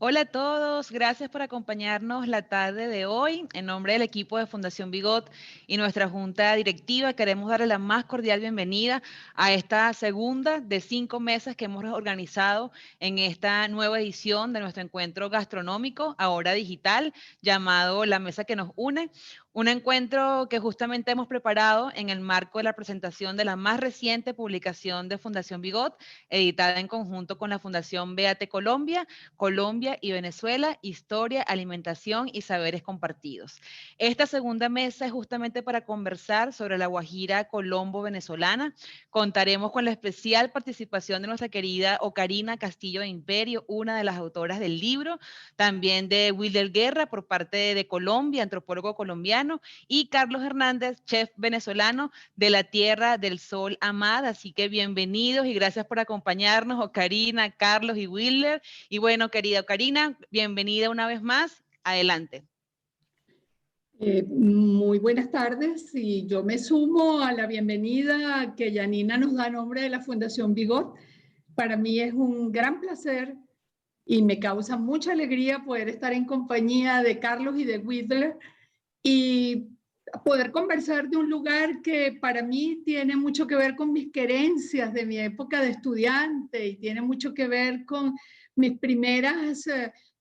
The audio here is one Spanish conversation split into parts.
Hola a todos, gracias por acompañarnos la tarde de hoy. En nombre del equipo de Fundación Bigot y nuestra junta directiva, queremos darle la más cordial bienvenida a esta segunda de 5 mesas que hemos organizado en esta nueva edición de nuestro encuentro gastronómico, ahora digital, llamado La Mesa que nos une. Un encuentro que justamente hemos preparado en el marco de la presentación de la más reciente publicación de Fundación Bigot, editada en conjunto con la Fundación Véate Colombia, Colombia y Venezuela, historia, alimentación y saberes compartidos. Esta segunda mesa es justamente para conversar sobre la guajira colombo-venezolana. Contaremos con la especial participación de nuestra querida Ocarina Castillo de Imperio, una de las autoras del libro, también de Wilder Guerra por parte de Colombia, antropólogo colombiano, y Carlos Hernández, chef venezolano de la Tierra del Sol Amada. Así que bienvenidos y gracias por acompañarnos, Ocarina, Carlos y Wilder. Y bueno, querida Karina, bienvenida una vez más. Adelante. Muy buenas tardes y yo me sumo a la bienvenida que Yanina nos da a nombre de la Fundación Bigot. Para mí es un gran placer y me causa mucha alegría poder estar en compañía de Carlos y de Wilder y poder conversar de un lugar que para mí tiene mucho que ver con mis querencias de mi época de estudiante y tiene mucho que ver con mis primeras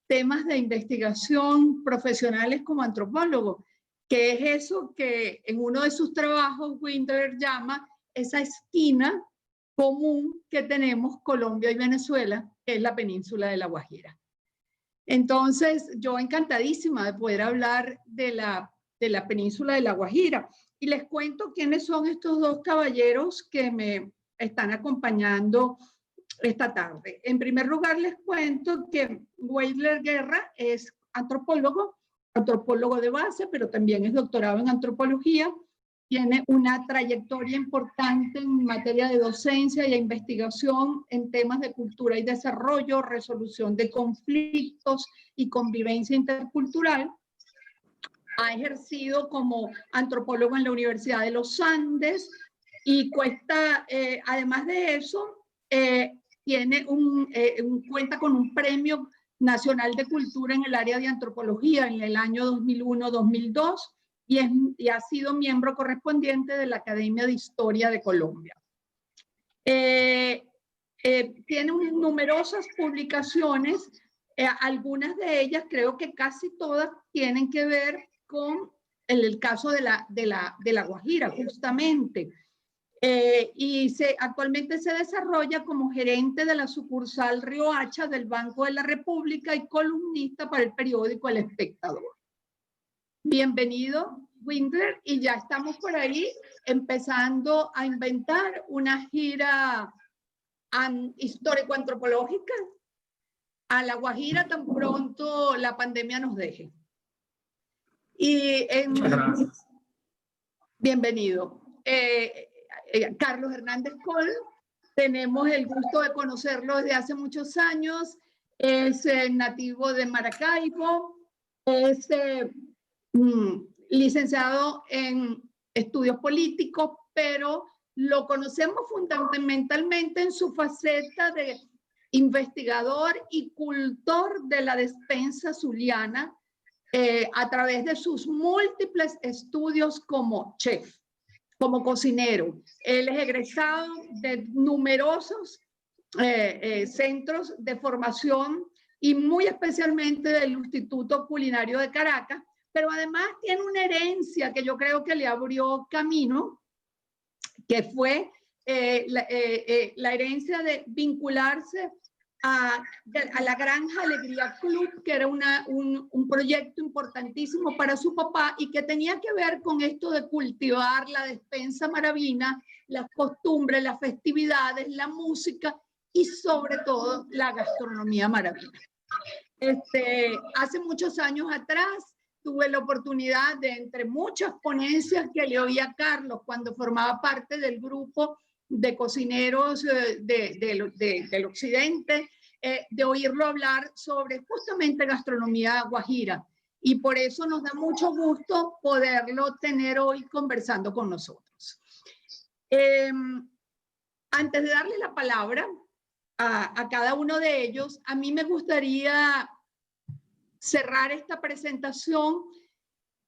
temas de investigación profesionales como antropólogo, que es eso que en uno de sus trabajos Wilder llama esa esquina común que tenemos Colombia y Venezuela, que es la península de La Guajira. Entonces, yo encantadísima de poder hablar de la península de La Guajira. Y les cuento quiénes son estos dos caballeros que me están acompañando esta tarde. En primer lugar, les cuento que Wilder Guerra es antropólogo de base, pero también es doctorado en antropología. Tiene una trayectoria importante en materia de docencia y investigación en temas de cultura y desarrollo, resolución de conflictos y convivencia intercultural. Ha ejercido como antropólogo en la Universidad de los Andes y además de eso, cuenta con un premio nacional de cultura en el área de antropología en el año 2001-2002 y ha sido miembro correspondiente de la Academia de Historia de Colombia. Tiene numerosas publicaciones, algunas de ellas creo que casi todas tienen que ver con el caso de la Guajira, justamente. Actualmente se desarrolla como gerente de la sucursal Riohacha del Banco de la República y columnista para el periódico El Espectador. Bienvenido, Wilder, y ya estamos por ahí empezando a inventar una gira histórico-antropológica a La Guajira tan pronto la pandemia nos deje. Bienvenido. Carlos Hernández Col, tenemos el gusto de conocerlo desde hace muchos años, es nativo de Maracaibo, es licenciado en estudios políticos, pero lo conocemos fundamentalmente en su faceta de investigador y cultor de la despensa zuliana a través de sus múltiples estudios como chef, como cocinero. Él es egresado de numerosos centros de formación y muy especialmente del Instituto Culinario de Caracas, pero además tiene una herencia que yo creo que le abrió camino, que fue la herencia de vincularse a la Granja Alegría Club, que era un proyecto importantísimo para su papá y que tenía que ver con esto de cultivar la despensa maravina, las costumbres, las festividades, la música y sobre todo la gastronomía maravina. Hace muchos años atrás tuve la oportunidad de, entre muchas ponencias que le oí a Carlos cuando formaba parte del grupo de cocineros del occidente, de oírlo hablar sobre justamente gastronomía guajira. Y por eso nos da mucho gusto poderlo tener hoy conversando con nosotros. Antes de darle la palabra a cada uno de ellos, a mí me gustaría cerrar esta presentación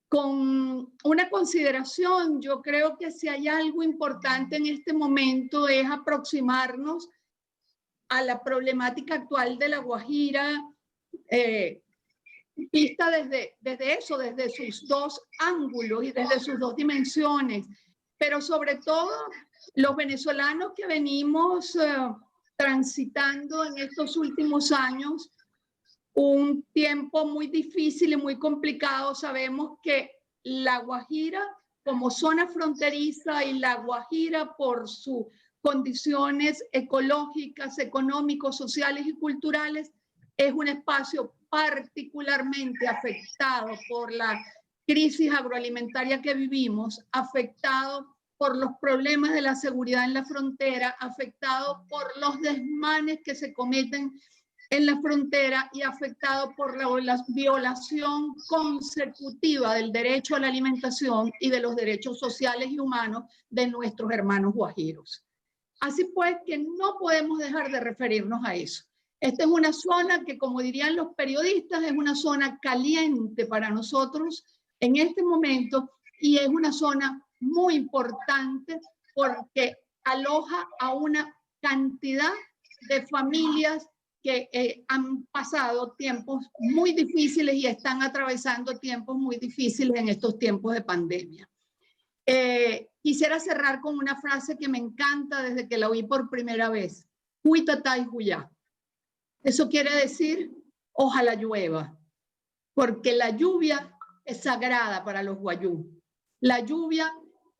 con una consideración. Yo creo que si hay algo importante en este momento es aproximarnos a la problemática actual de La Guajira, vista desde sus dos ángulos y desde sus dos dimensiones, pero sobre todo los venezolanos que venimos transitando en estos últimos años un tiempo muy difícil y muy complicado. Sabemos que La Guajira, como zona fronteriza, y La Guajira por sus condiciones ecológicas, económicos, sociales y culturales, es un espacio particularmente afectado por la crisis agroalimentaria que vivimos, afectado por los problemas de la seguridad en la frontera, afectado por los desmanes que se cometen en la frontera y afectado por la violación consecutiva del derecho a la alimentación y de los derechos sociales y humanos de nuestros hermanos guajiros. Así pues que no podemos dejar de referirnos a eso. Esta es una zona que, como dirían los periodistas, es una zona caliente para nosotros en este momento, y es una zona muy importante porque aloja a una cantidad de familias que han pasado tiempos muy difíciles y están atravesando tiempos muy difíciles en estos tiempos de pandemia. Quisiera cerrar con una frase que me encanta desde que la oí por primera vez: Huitatay Huyá. Eso quiere decir, ojalá llueva, porque la lluvia es sagrada para los guayú. La lluvia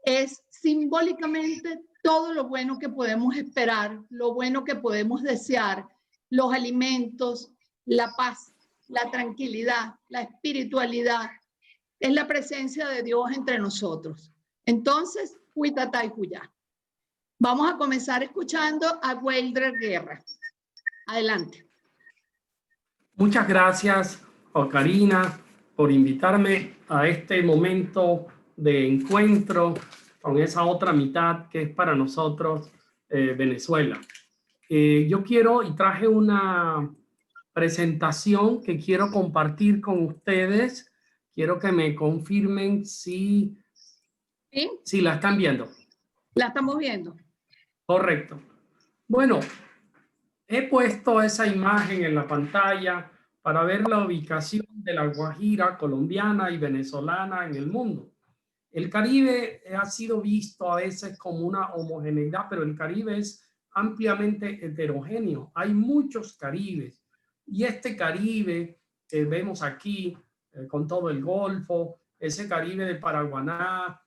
es simbólicamente todo lo bueno que podemos esperar, lo bueno que podemos desear, los alimentos, la paz, la tranquilidad, la espiritualidad. Es la presencia de Dios entre nosotros. Entonces, Huitatay Huyá. Vamos a comenzar escuchando a Weldrer Guerra. Adelante. Muchas gracias, Karina, por invitarme a este momento de encuentro con esa otra mitad que es para nosotros Venezuela. Yo quiero y traje una presentación que quiero compartir con ustedes. Quiero que me confirmen si la están viendo. La estamos viendo. Correcto. Bueno, he puesto esa imagen en la pantalla para ver la ubicación de la Guajira colombiana y venezolana en el mundo. El Caribe ha sido visto a veces como una homogeneidad, pero el Caribe es ampliamente heterogéneo. Hay muchos Caribes, y este Caribe que vemos aquí con todo el Golfo, ese Caribe de Paraguaná,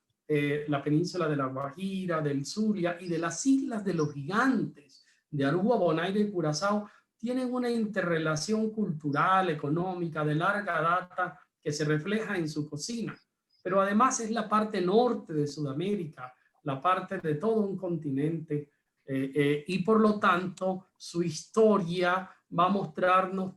la península de la Guajira, del Zulia y de las Islas de los Gigantes, de Aruba, Bonaire y Curazao, tienen una interrelación cultural, económica, de larga data que se refleja en su cocina. Pero además es la parte norte de Sudamérica, la parte de todo un continente, y por lo tanto su historia va a mostrarnos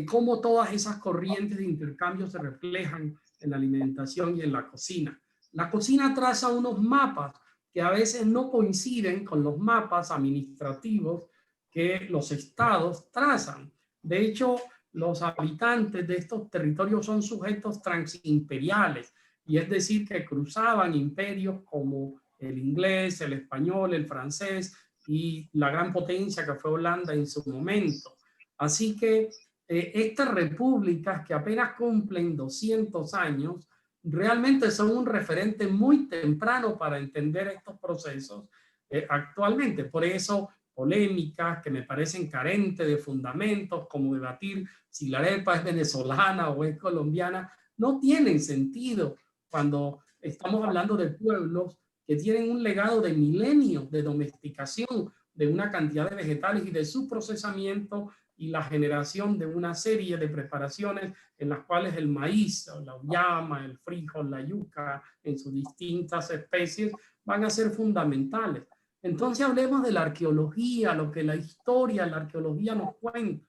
cómo todas esas corrientes de intercambio se reflejan en la alimentación y en la cocina. La cocina traza unos mapas que a veces no coinciden con los mapas administrativos que los estados trazan. De hecho, los habitantes de estos territorios son sujetos transimperiales, y es decir, que cruzaban imperios como el inglés, el español, el francés y la gran potencia que fue Holanda en su momento. Así que estas repúblicas que apenas cumplen 200 años realmente son un referente muy temprano para entender estos procesos actualmente. Por eso polémicas que me parecen carentes de fundamentos, como debatir si la arepa es venezolana o es colombiana, no tienen sentido cuando estamos hablando de pueblos que tienen un legado de milenios de domesticación de una cantidad de vegetales y de su procesamiento y la generación de una serie de preparaciones en las cuales el maíz, la uyama, el frijol, la yuca, en sus distintas especies, van a ser fundamentales. Entonces hablemos de la arqueología, lo que la historia, la arqueología nos cuenta.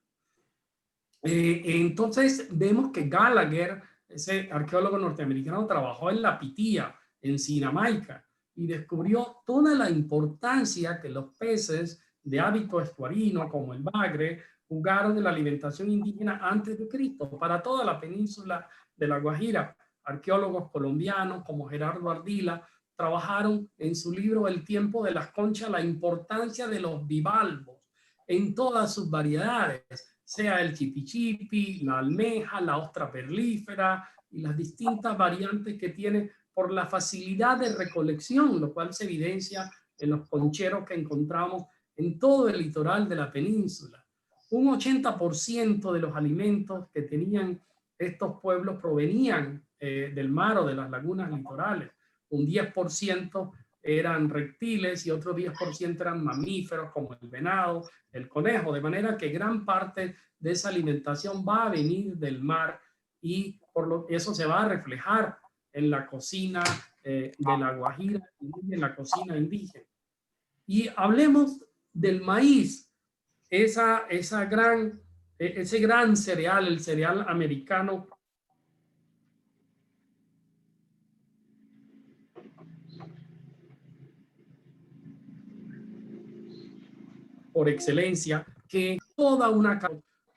Entonces vemos que Gallagher, ese arqueólogo norteamericano, trabajó en La Pitía, en Sinamaica, y descubrió toda la importancia que los peces de hábito estuarino, como el bagre jugaron en la alimentación indígena antes de Cristo para toda la península de La Guajira. Arqueólogos colombianos como Gerardo Ardila trabajaron en su libro El tiempo de las conchas la importancia de los bivalvos en todas sus variedades, sea el chipichipi, la almeja, la ostra perlífera y las distintas variantes que tiene por la facilidad de recolección, lo cual se evidencia en los concheros que encontramos en todo el litoral de la península. Un 80% de los alimentos que tenían estos pueblos provenían del mar o de las lagunas litorales. Un 10% eran reptiles y otro 10% eran mamíferos como el venado, el conejo, de manera que gran parte de esa alimentación va a venir del mar y eso se va a reflejar en la cocina de La Guajira y en la cocina indígena. Y hablemos del maíz, ese gran cereal, el cereal americano por excelencia, que toda una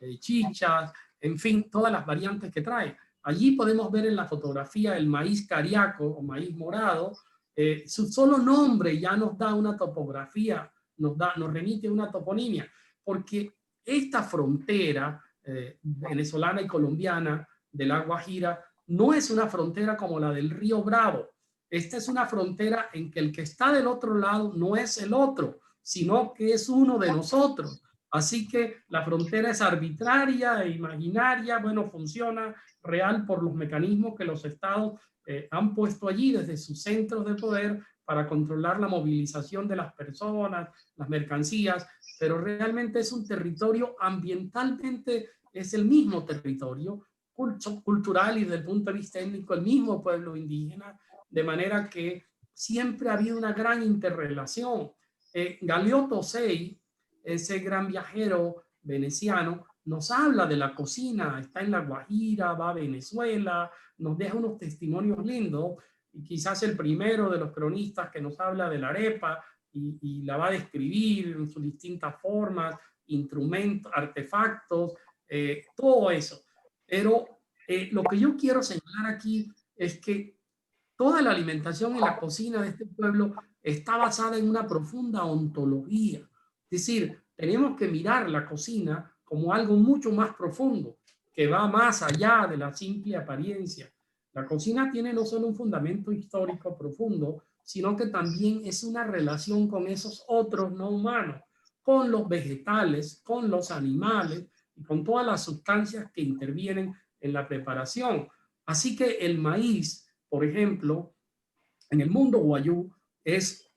de chichas, en fin, todas las variantes que trae. Allí podemos ver en la fotografía el maíz cariaco o maíz morado. Su solo nombre ya nos da una topografía, nos remite a una toponimia, porque esta frontera venezolana y colombiana de La Guajira no es una frontera como la del río Bravo. Esta es una frontera en que el que está del otro lado no es el otro, sino que es uno de nosotros. Así que la frontera es arbitraria e imaginaria, bueno, funciona real por los mecanismos que los estados han puesto allí desde sus centros de poder para controlar la movilización de las personas, las mercancías, pero realmente es un territorio ambientalmente, es el mismo territorio, cultural y desde el punto de vista étnico, el mismo pueblo indígena, de manera que siempre ha habido una gran interrelación. Galeotto Sei, ese gran viajero veneciano, nos habla de la cocina, está en La Guajira, va a Venezuela, nos deja unos testimonios lindos, y quizás el primero de los cronistas que nos habla de la arepa y la va a describir en sus distintas formas, instrumentos, artefactos, todo eso. Pero lo que yo quiero señalar aquí es que toda la alimentación y la cocina de este pueblo está basada en una profunda ontología. Es decir, tenemos que mirar la cocina como algo mucho más profundo, que va más allá de la simple apariencia. La cocina tiene no solo un fundamento histórico profundo, sino que también es una relación con esos otros no humanos, con los vegetales, con los animales y con todas las sustancias que intervienen en la preparación. Así que el maíz, por ejemplo, en el mundo wayú,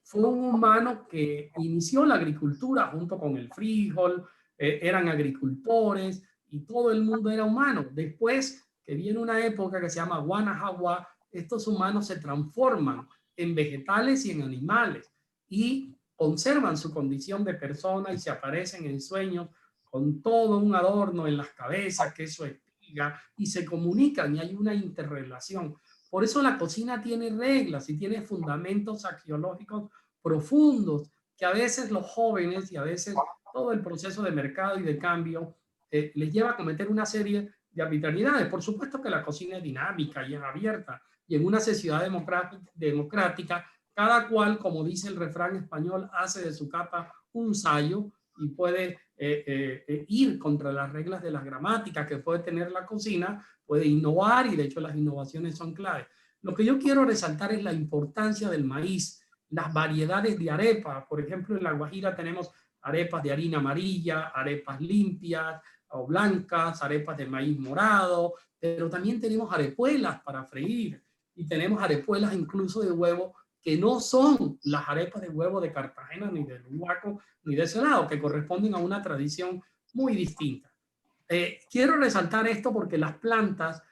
fue un humano que inició la agricultura junto con el frijol, eran agricultores y todo el mundo era humano. Después que viene una época que se llama Guanajawa, estos humanos se transforman en vegetales y en animales y conservan su condición de persona y se aparecen en sueños con todo un adorno en las cabezas, que eso espiga, y se comunican y hay una interrelación. Por eso la cocina tiene reglas y tiene fundamentos axiológicos profundos que a veces los jóvenes y a veces todo el proceso de mercado y de cambio les lleva a cometer una serie de arbitrariedades. Por supuesto que la cocina es dinámica y es abierta y en una sociedad democrática cada cual, como dice el refrán español, hace de su capa un sayo y puede ir contra las reglas de la gramática que puede tener la cocina, puede innovar y de hecho las innovaciones son claves. Lo que yo quiero resaltar es la importancia del maíz, las variedades de arepa. Por ejemplo, en La Guajira tenemos arepas de harina amarilla, arepas limpias o blancas, arepas de maíz morado, pero también tenemos arepuelas para freír y tenemos arepuelas incluso de huevo que no son las arepas de huevo de Cartagena, ni del Huaco, ni de ese lado, que corresponden a una tradición muy distinta. Quiero resaltar esto porque las plantas,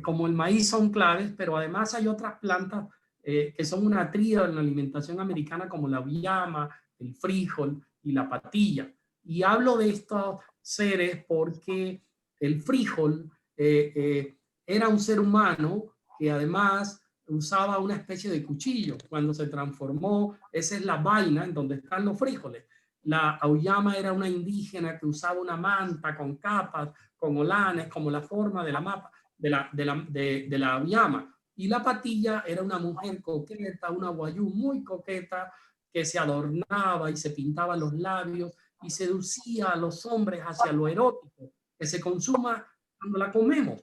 como el maíz, son claves, pero además hay otras plantas que son una tríada en la alimentación americana, como la uyama, el frijol y la patilla. Y hablo de estos seres porque el frijol era un ser humano que además usaba una especie de cuchillo. Cuando se transformó, esa es la vaina en donde están los frijoles. La auyama era una indígena que usaba una manta con capas, con olanes, como la forma de la mapa de la auyama. Y la patilla era una mujer coqueta, una guayú muy coqueta, que se adornaba y se pintaba los labios y seducía a los hombres hacia lo erótico, que se consuma cuando la comemos.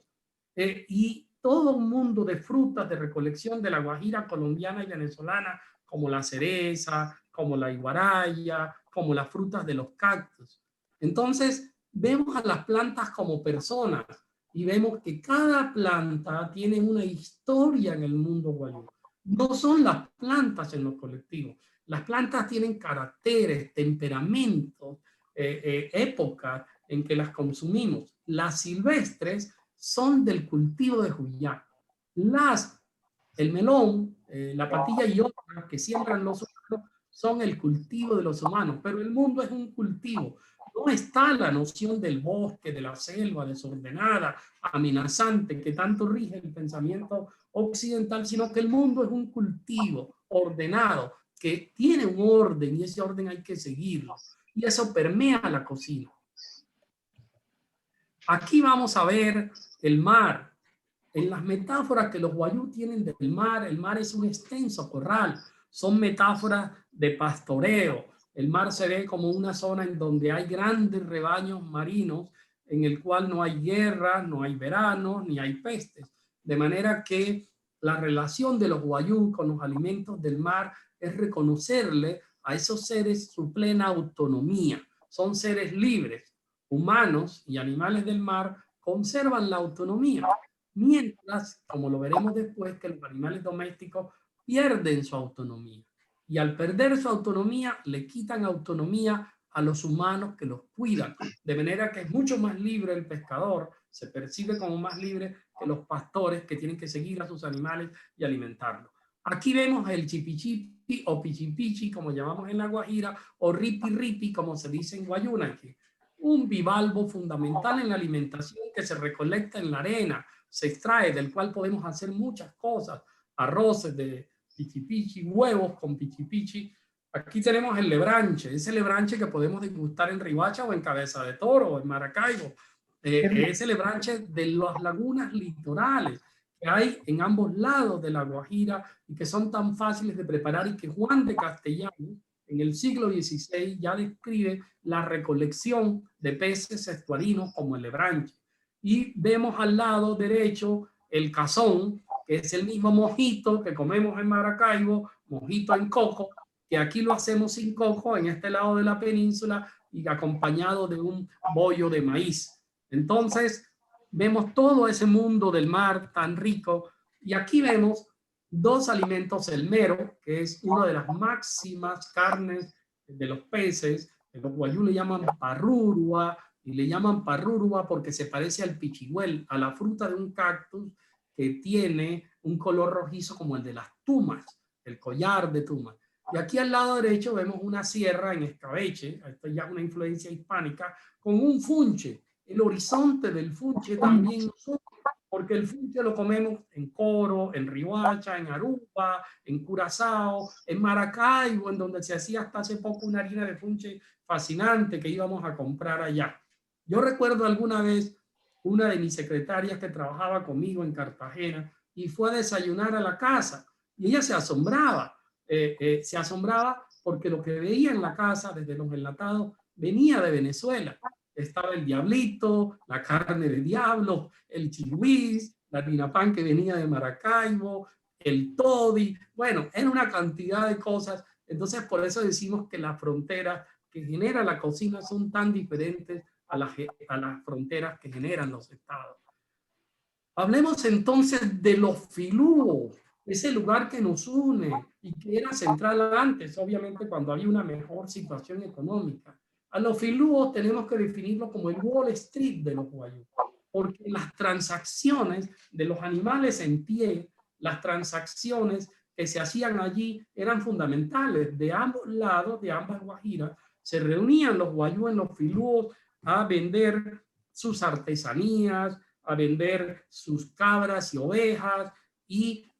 Y todo un mundo de frutas de recolección de la Guajira colombiana y venezolana, como la cereza, como la iguaraya, como las frutas de los cactus. Entonces, vemos a las plantas como personas y vemos que cada planta tiene una historia en el mundo guayú. No son las plantas en los colectivos. Las plantas tienen caracteres, temperamentos, épocas en que las consumimos. Las silvestres son del cultivo de Juyá. El melón, la patilla y otras que siembran los humanos son el cultivo de los humanos, pero el mundo es un cultivo. No está la noción del bosque, de la selva desordenada, amenazante, que tanto rige el pensamiento occidental, sino que el mundo es un cultivo ordenado, que tiene un orden y ese orden hay que seguirlo. Y eso permea la cocina. Aquí vamos a ver el mar. En las metáforas que los guayú tienen del mar, el mar es un extenso corral. Son metáforas de pastoreo. El mar se ve como una zona en donde hay grandes rebaños marinos, en el cual no hay guerra, no hay verano, ni hay pestes. De manera que la relación de los guayú con los alimentos del mar es reconocerle a esos seres su plena autonomía. Son seres libres. Humanos y animales del mar conservan la autonomía, mientras, como lo veremos después, que los animales domésticos pierden su autonomía. Y al perder su autonomía, le quitan autonomía a los humanos que los cuidan. De manera que es mucho más libre el pescador, se percibe como más libre que los pastores que tienen que seguir a sus animales y alimentarlos. Aquí vemos el chipichipi o pichipichi, como llamamos en la Guajira, o ripi ripi, como se dice en Guayuna, que un bivalvo fundamental en la alimentación que se recolecta en la arena, se extrae, del cual podemos hacer muchas cosas, arroces de pichipichi, huevos con pichipichi. Aquí tenemos el lebranche, ese lebranche que podemos degustar en Riohacha o en Cabeza de Toro o en Maracaibo. Ese lebranche de las lagunas litorales que hay en ambos lados de la Guajira y que son tan fáciles de preparar y que Juan de Castellano en el siglo XVI ya describe la recolección de peces estuarinos como el lebranche. Y vemos al lado derecho el cazón, que es el mismo mojito que comemos en Maracaibo, mojito en coco, que aquí lo hacemos sin coco en este lado de la península y acompañado de un bollo de maíz. Entonces, vemos todo ese mundo del mar tan rico y aquí vemos dos alimentos, el mero, que es una de las máximas carnes de los peces, los guayú le llaman parrurua, y le llaman parrurua porque se parece al pichigüel, a la fruta de un cactus que tiene un color rojizo como el de las tumas, el collar de tumas. Y aquí al lado derecho vemos una sierra en escabeche, esto ya es una influencia hispánica, con un funche. El horizonte del funche también nosotros, porque el funche lo comemos en Coro, en Riohacha, en Aruba, en Curazao, en Maracaibo, en donde se hacía hasta hace poco una harina de funche fascinante que íbamos a comprar allá. Yo recuerdo alguna vez una de mis secretarias que trabajaba conmigo en Cartagena y fue a desayunar a la casa y ella se asombraba porque lo que veía en la casa desde los enlatados venía de Venezuela. Estaba el diablito, la carne de diablo, el chigüís, la tinapán que venía de Maracaibo, el todi, bueno, era una cantidad de cosas. Entonces, por eso decimos que las fronteras que genera la cocina son tan diferentes a las fronteras que generan los estados. Hablemos entonces de los filúos, ese lugar que nos une y que era central antes, obviamente cuando había una mejor situación económica. A los filúos tenemos que definirlo como el Wall Street de los guayú, porque las transacciones de los animales en pie, las transacciones que se hacían allí eran fundamentales. De ambos lados, de ambas guajiras, se reunían los guayú en los filúos a vender sus artesanías, a vender sus cabras y ovejas, y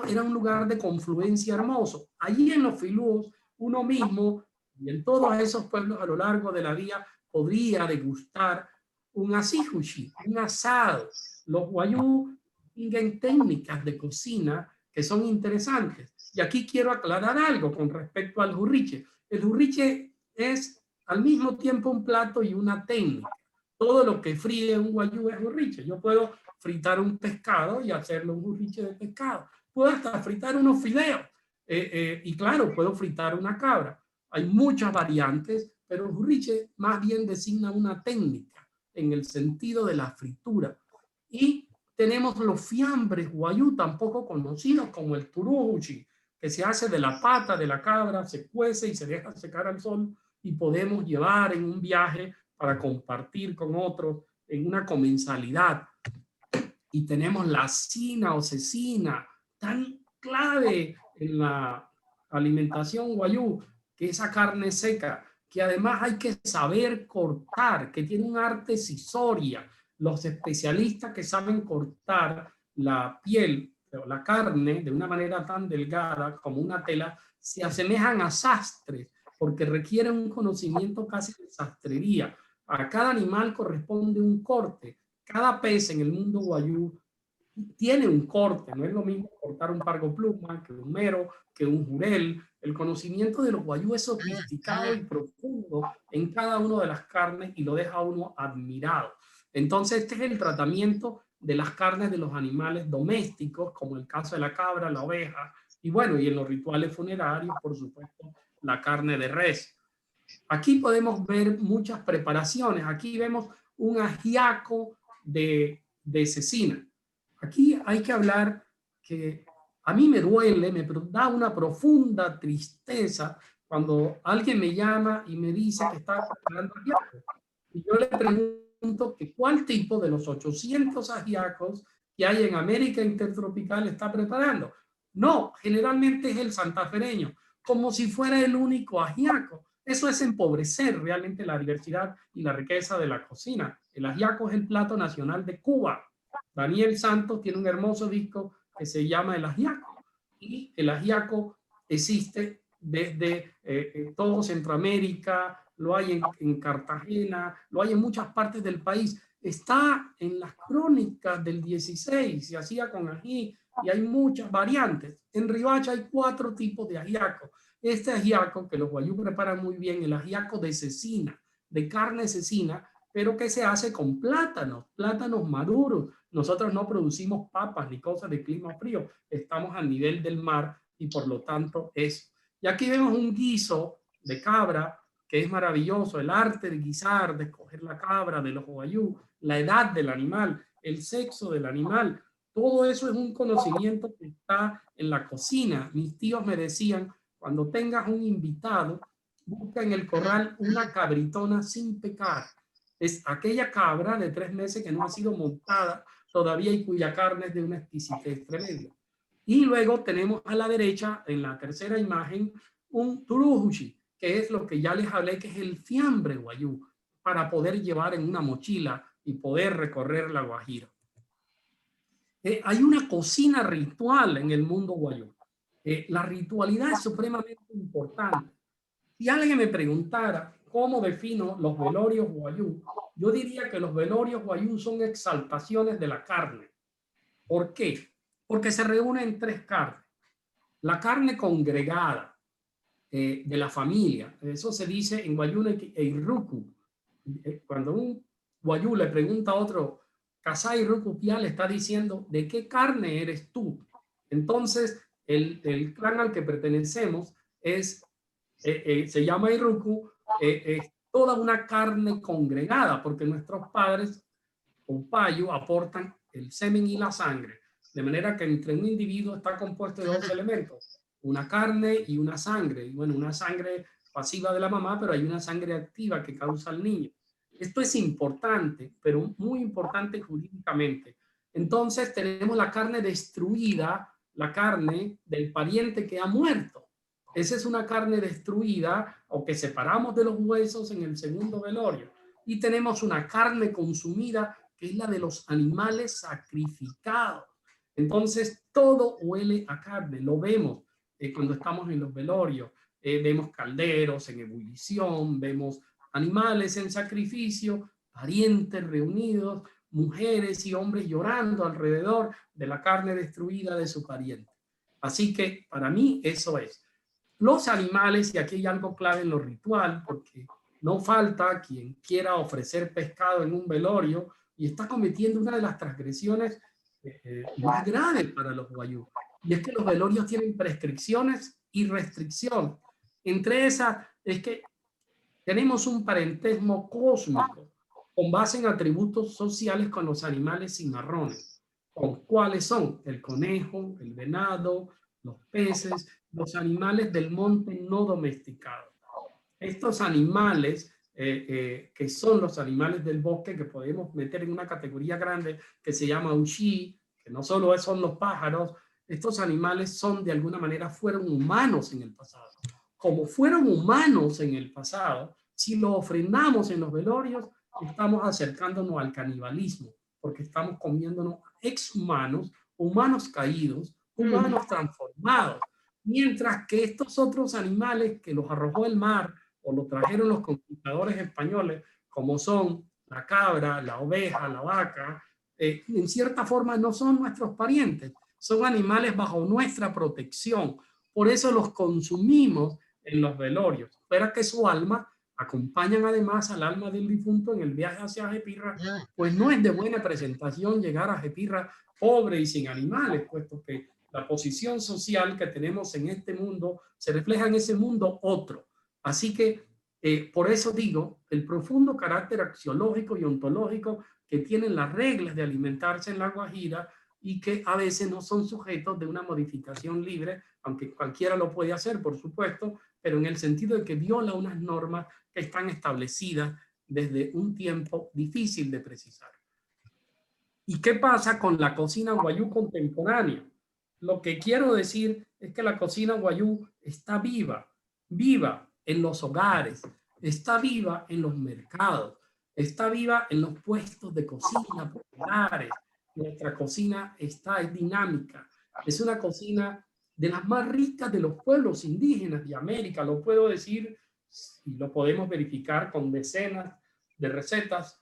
era un lugar de confluencia hermoso. Allí en los filúos uno mismo Y en todos esos pueblos a lo largo de la vía podría degustar un asijushi, un asado. Los wayuu tienen técnicas de cocina que son interesantes. Y aquí quiero aclarar algo con respecto al hurriche. El hurriche es al mismo tiempo un plato y una técnica. Todo lo que fríe un wayuu es hurriche. Yo puedo fritar un pescado y hacerlo un hurriche de pescado. Puedo hasta fritar unos fideos. Y claro, puedo fritar una cabra. Hay muchas variantes, pero el hurriche más bien designa una técnica en el sentido de la fritura. Y tenemos los fiambres wayuu, tampoco conocidos como el turujuchi, que se hace de la pata de la cabra, se cuece y se deja secar al sol y podemos llevar en un viaje para compartir con otros en una comensalidad. Y tenemos la cina o cecina, tan clave en la alimentación wayuu, que esa carne seca, que además hay que saber cortar, que tiene un arte cisoria. Los especialistas que saben cortar la piel o la carne de una manera tan delgada como una tela, se asemejan a sastres, porque requieren un conocimiento casi de sastrería. A cada animal corresponde un corte. Cada pez en el mundo wayuu tiene un corte, no es lo mismo cortar un pargo pluma que un mero, que un jurel. El conocimiento de los wayuu es sofisticado y profundo en cada una de las carnes y lo deja a uno admirado. Entonces, este es el tratamiento de las carnes de los animales domésticos, como el caso de la cabra, la oveja, y bueno, y en los rituales funerarios, por supuesto, la carne de res. Aquí podemos ver muchas preparaciones. Aquí vemos un ajiaco de cecina. Aquí hay que hablar que a mí me duele, me da una profunda tristeza cuando alguien me llama y me dice que está preparando ajiaco. Y yo le pregunto que cuál tipo de los 800 ajiacos que hay en América Intertropical está preparando. No, generalmente es el santafereño, como si fuera el único ajiaco. Eso es empobrecer realmente la diversidad y la riqueza de la cocina. El ajiaco es el plato nacional de Cuba. Daniel Santos tiene un hermoso disco que se llama El Ajiaco. Y el ajiaco existe desde todo Centroamérica, lo hay en Cartagena, lo hay en muchas partes del país. Está en las crónicas del 16, se hacía con ají y hay muchas variantes. En Riohacha hay 4 tipos de ajiaco. Este ajiaco que los wayuu preparan muy bien, el ajiaco de cecina, de carne cecina, pero que se hace con plátanos maduros. Nosotros no producimos papas ni cosas de clima frío, estamos al nivel del mar y por lo tanto eso. Y aquí vemos un guiso de cabra que es maravilloso, el arte de guisar, de escoger la cabra, de los wayuu, la edad del animal, el sexo del animal, todo eso es un conocimiento que está en la cocina. Mis tíos me decían, cuando tengas un invitado, busca en el corral una cabritona sin pecar. Es aquella cabra de 3 meses que no ha sido montada todavía y cuya carne es de una exquisitez tremenda. Y luego tenemos a la derecha, en la tercera imagen, un turujuchi, que es lo que ya les hablé, que es el fiambre wayuu, para poder llevar en una mochila y poder recorrer la Guajira. Hay una cocina ritual en el mundo wayuu. La ritualidad es supremamente importante. Si alguien me preguntara cómo defino los velorios wayuu, yo diría que los velorios wayuu son exaltaciones de la carne. ¿Por qué? Porque se reúnen 3 carnes. La carne congregada de la familia, eso se dice en wayuu e irruku. Cuando un wayuu le pregunta a otro, Kasai Ruku Pia, le está diciendo, ¿de qué carne eres tú? Entonces, el clan al que pertenecemos se llama Iruku, es toda una carne congregada, porque nuestros padres o payu aportan el semen y la sangre, de manera que entre un individuo está compuesto de 2 elementos, una carne y una sangre, y bueno, una sangre pasiva de la mamá, pero hay una sangre activa que causa al niño. Esto es importante, pero muy importante jurídicamente. Entonces tenemos la carne destruida, la carne del pariente que ha muerto. Esa es una carne destruida o que separamos de los huesos en el segundo velorio. Y tenemos una carne consumida que es la de los animales sacrificados. Entonces todo huele a carne, lo vemos cuando estamos en los velorios. vemos calderos en ebullición, vemos animales en sacrificio, parientes reunidos, mujeres y hombres llorando alrededor de la carne destruida de su pariente. Así que para mí eso es. Los animales, y aquí hay algo clave en lo ritual, porque no falta quien quiera ofrecer pescado en un velorio y está cometiendo una de las transgresiones más graves para los wayuu. Y es que los velorios tienen prescripciones y restricciones. Entre esas es que tenemos un parentesmo cósmico con base en atributos sociales con los animales cimarrones. ¿Cuáles son? El conejo, el venado, los peces, los animales del monte no domesticados. Estos animales, que son los animales del bosque, que podemos meter en una categoría grande que se llama ushi, que no solo son los pájaros, estos animales son de alguna manera, fueron humanos en el pasado. Como fueron humanos en el pasado, si lo ofrendamos en los velorios, estamos acercándonos al canibalismo, porque estamos comiéndonos exhumanos, humanos caídos, humanos transformados. Mientras que estos otros animales que los arrojó el mar o lo trajeron los conquistadores españoles, como son la cabra, la oveja, la vaca, en cierta forma no son nuestros parientes, son animales bajo nuestra protección. Por eso los consumimos en los velorios, para que su alma acompañan además al alma del difunto en el viaje hacia Jepirra, pues no es de buena presentación llegar a Jepirra pobre y sin animales, puesto que la posición social que tenemos en este mundo se refleja en ese mundo otro. Así que por eso digo, el profundo carácter axiológico y ontológico que tienen las reglas de alimentarse en La Guajira y que a veces no son sujetos de una modificación libre, aunque cualquiera lo puede hacer, por supuesto, pero en el sentido de que viola unas normas que están establecidas desde un tiempo difícil de precisar. ¿Y qué pasa con la cocina wayuu contemporánea? Lo que quiero decir es que la cocina wayuu está viva, viva en los hogares, está viva en los mercados, está viva en los puestos de cocina populares. Nuestra cocina es dinámica, es una cocina de las más ricas de los pueblos indígenas de América, lo puedo decir y lo podemos verificar con decenas de recetas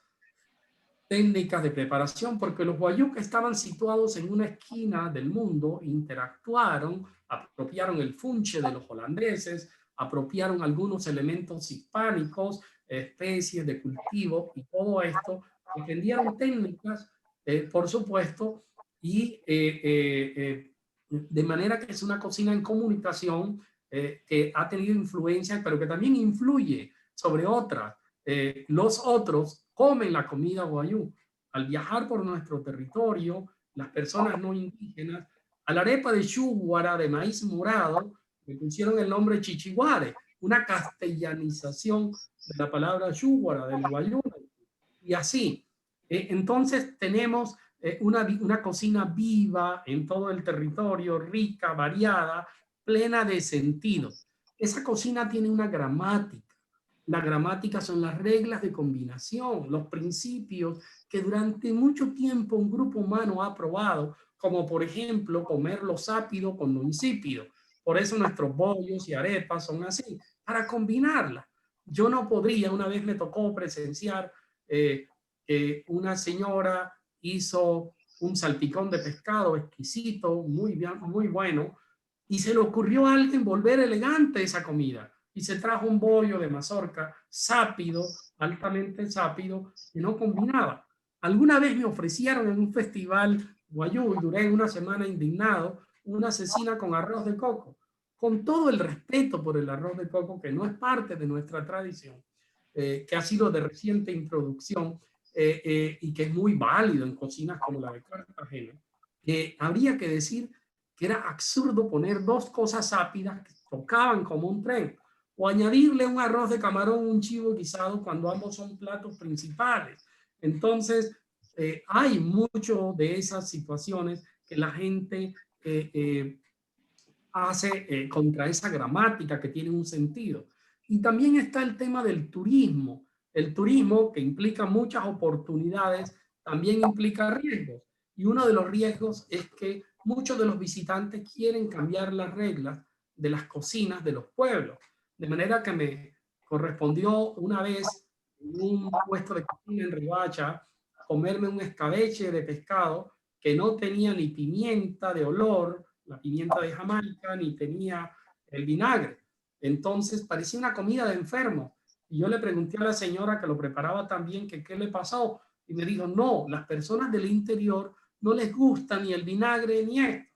técnicas de preparación, porque los wayuu que estaban situados en una esquina del mundo interactuaron, apropiaron el funche de los holandeses, apropiaron algunos elementos hispánicos, especies de cultivo y todo esto, aprendieron técnicas, por supuesto, y de manera que es una cocina en comunicación que ha tenido influencia, pero que también influye sobre otras. Los otros comen la comida wayuu. Al viajar por nuestro territorio, las personas no indígenas, a la arepa de chúguara de maíz morado le pusieron el nombre chichiguare, una castellanización de la palabra chúguara, del wayuu. Y así, entonces tenemos una cocina viva en todo el territorio, rica, variada, plena de sentido. Esa cocina tiene una gramática. La gramática son las reglas de combinación, los principios que durante mucho tiempo un grupo humano ha probado, como por ejemplo comer lo sápido con lo insípido. Por eso nuestros bollos y arepas son así, para combinarlas. Yo no podría, una vez me tocó presenciar una señora hizo un salpicón de pescado exquisito, muy bien, muy bueno, y se le ocurrió a alguien volver elegante esa comida. Y se trajo un bollo de mazorca sápido, altamente sápido, que no combinaba. Alguna vez me ofrecieron en un festival wayuu, y duré una semana indignado, una cecina con arroz de coco, con todo el respeto por el arroz de coco, que no es parte de nuestra tradición, que ha sido de reciente introducción y que es muy válido en cocinas como la de Cartagena. Habría que decir que era absurdo poner dos cosas sápidas que tocaban como un tren, o añadirle un arroz de camarón, un chivo guisado, cuando ambos son platos principales. Entonces, hay mucho de esas situaciones que la gente hace contra esa gramática que tiene un sentido. Y también está el tema del turismo. El turismo, que implica muchas oportunidades, también implica riesgos. Y uno de los riesgos es que muchos de los visitantes quieren cambiar las reglas de las cocinas de los pueblos. De manera que me correspondió una vez en un puesto de cocina en Riohacha comerme un escabeche de pescado que no tenía ni pimienta de olor, la pimienta de Jamaica, ni tenía el vinagre. Entonces parecía una comida de enfermo. Y yo le pregunté a la señora que lo preparaba también que qué le pasó. Y me dijo, no, las personas del interior no les gusta ni el vinagre ni esto.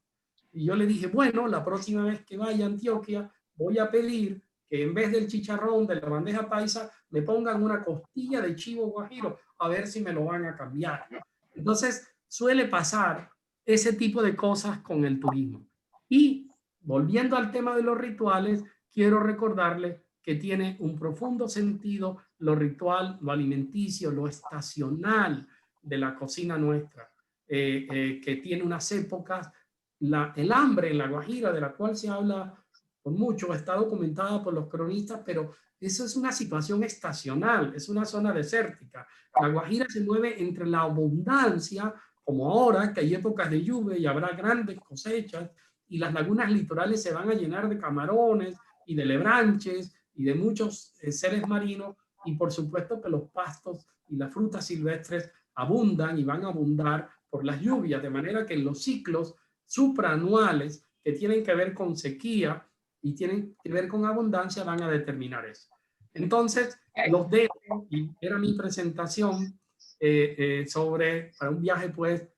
Y yo le dije, bueno, la próxima vez que vaya a Antioquia voy a pedir que en vez del chicharrón de la bandeja paisa me pongan una costilla de chivo guajiro, a ver si me lo van a cambiar. Entonces suele pasar ese tipo de cosas con el turismo. Y volviendo al tema de los rituales, quiero recordarles que tiene un profundo sentido lo ritual, lo alimenticio, lo estacional de la cocina nuestra, que tiene unas épocas. El hambre en la Guajira, de la cual se habla con mucho, está documentada por los cronistas, pero eso es una situación estacional, es una zona desértica. La Guajira se mueve entre la abundancia, como ahora, que hay épocas de lluvia y habrá grandes cosechas, y las lagunas litorales se van a llenar de camarones y de lebranches y de muchos seres marinos, y por supuesto que los pastos y las frutas silvestres abundan y van a abundar por las lluvias, de manera que en los ciclos supraanuales que tienen que ver con sequía y tienen que ver con abundancia van a determinar eso. Entonces, los dejo, y era mi presentación para un viaje pues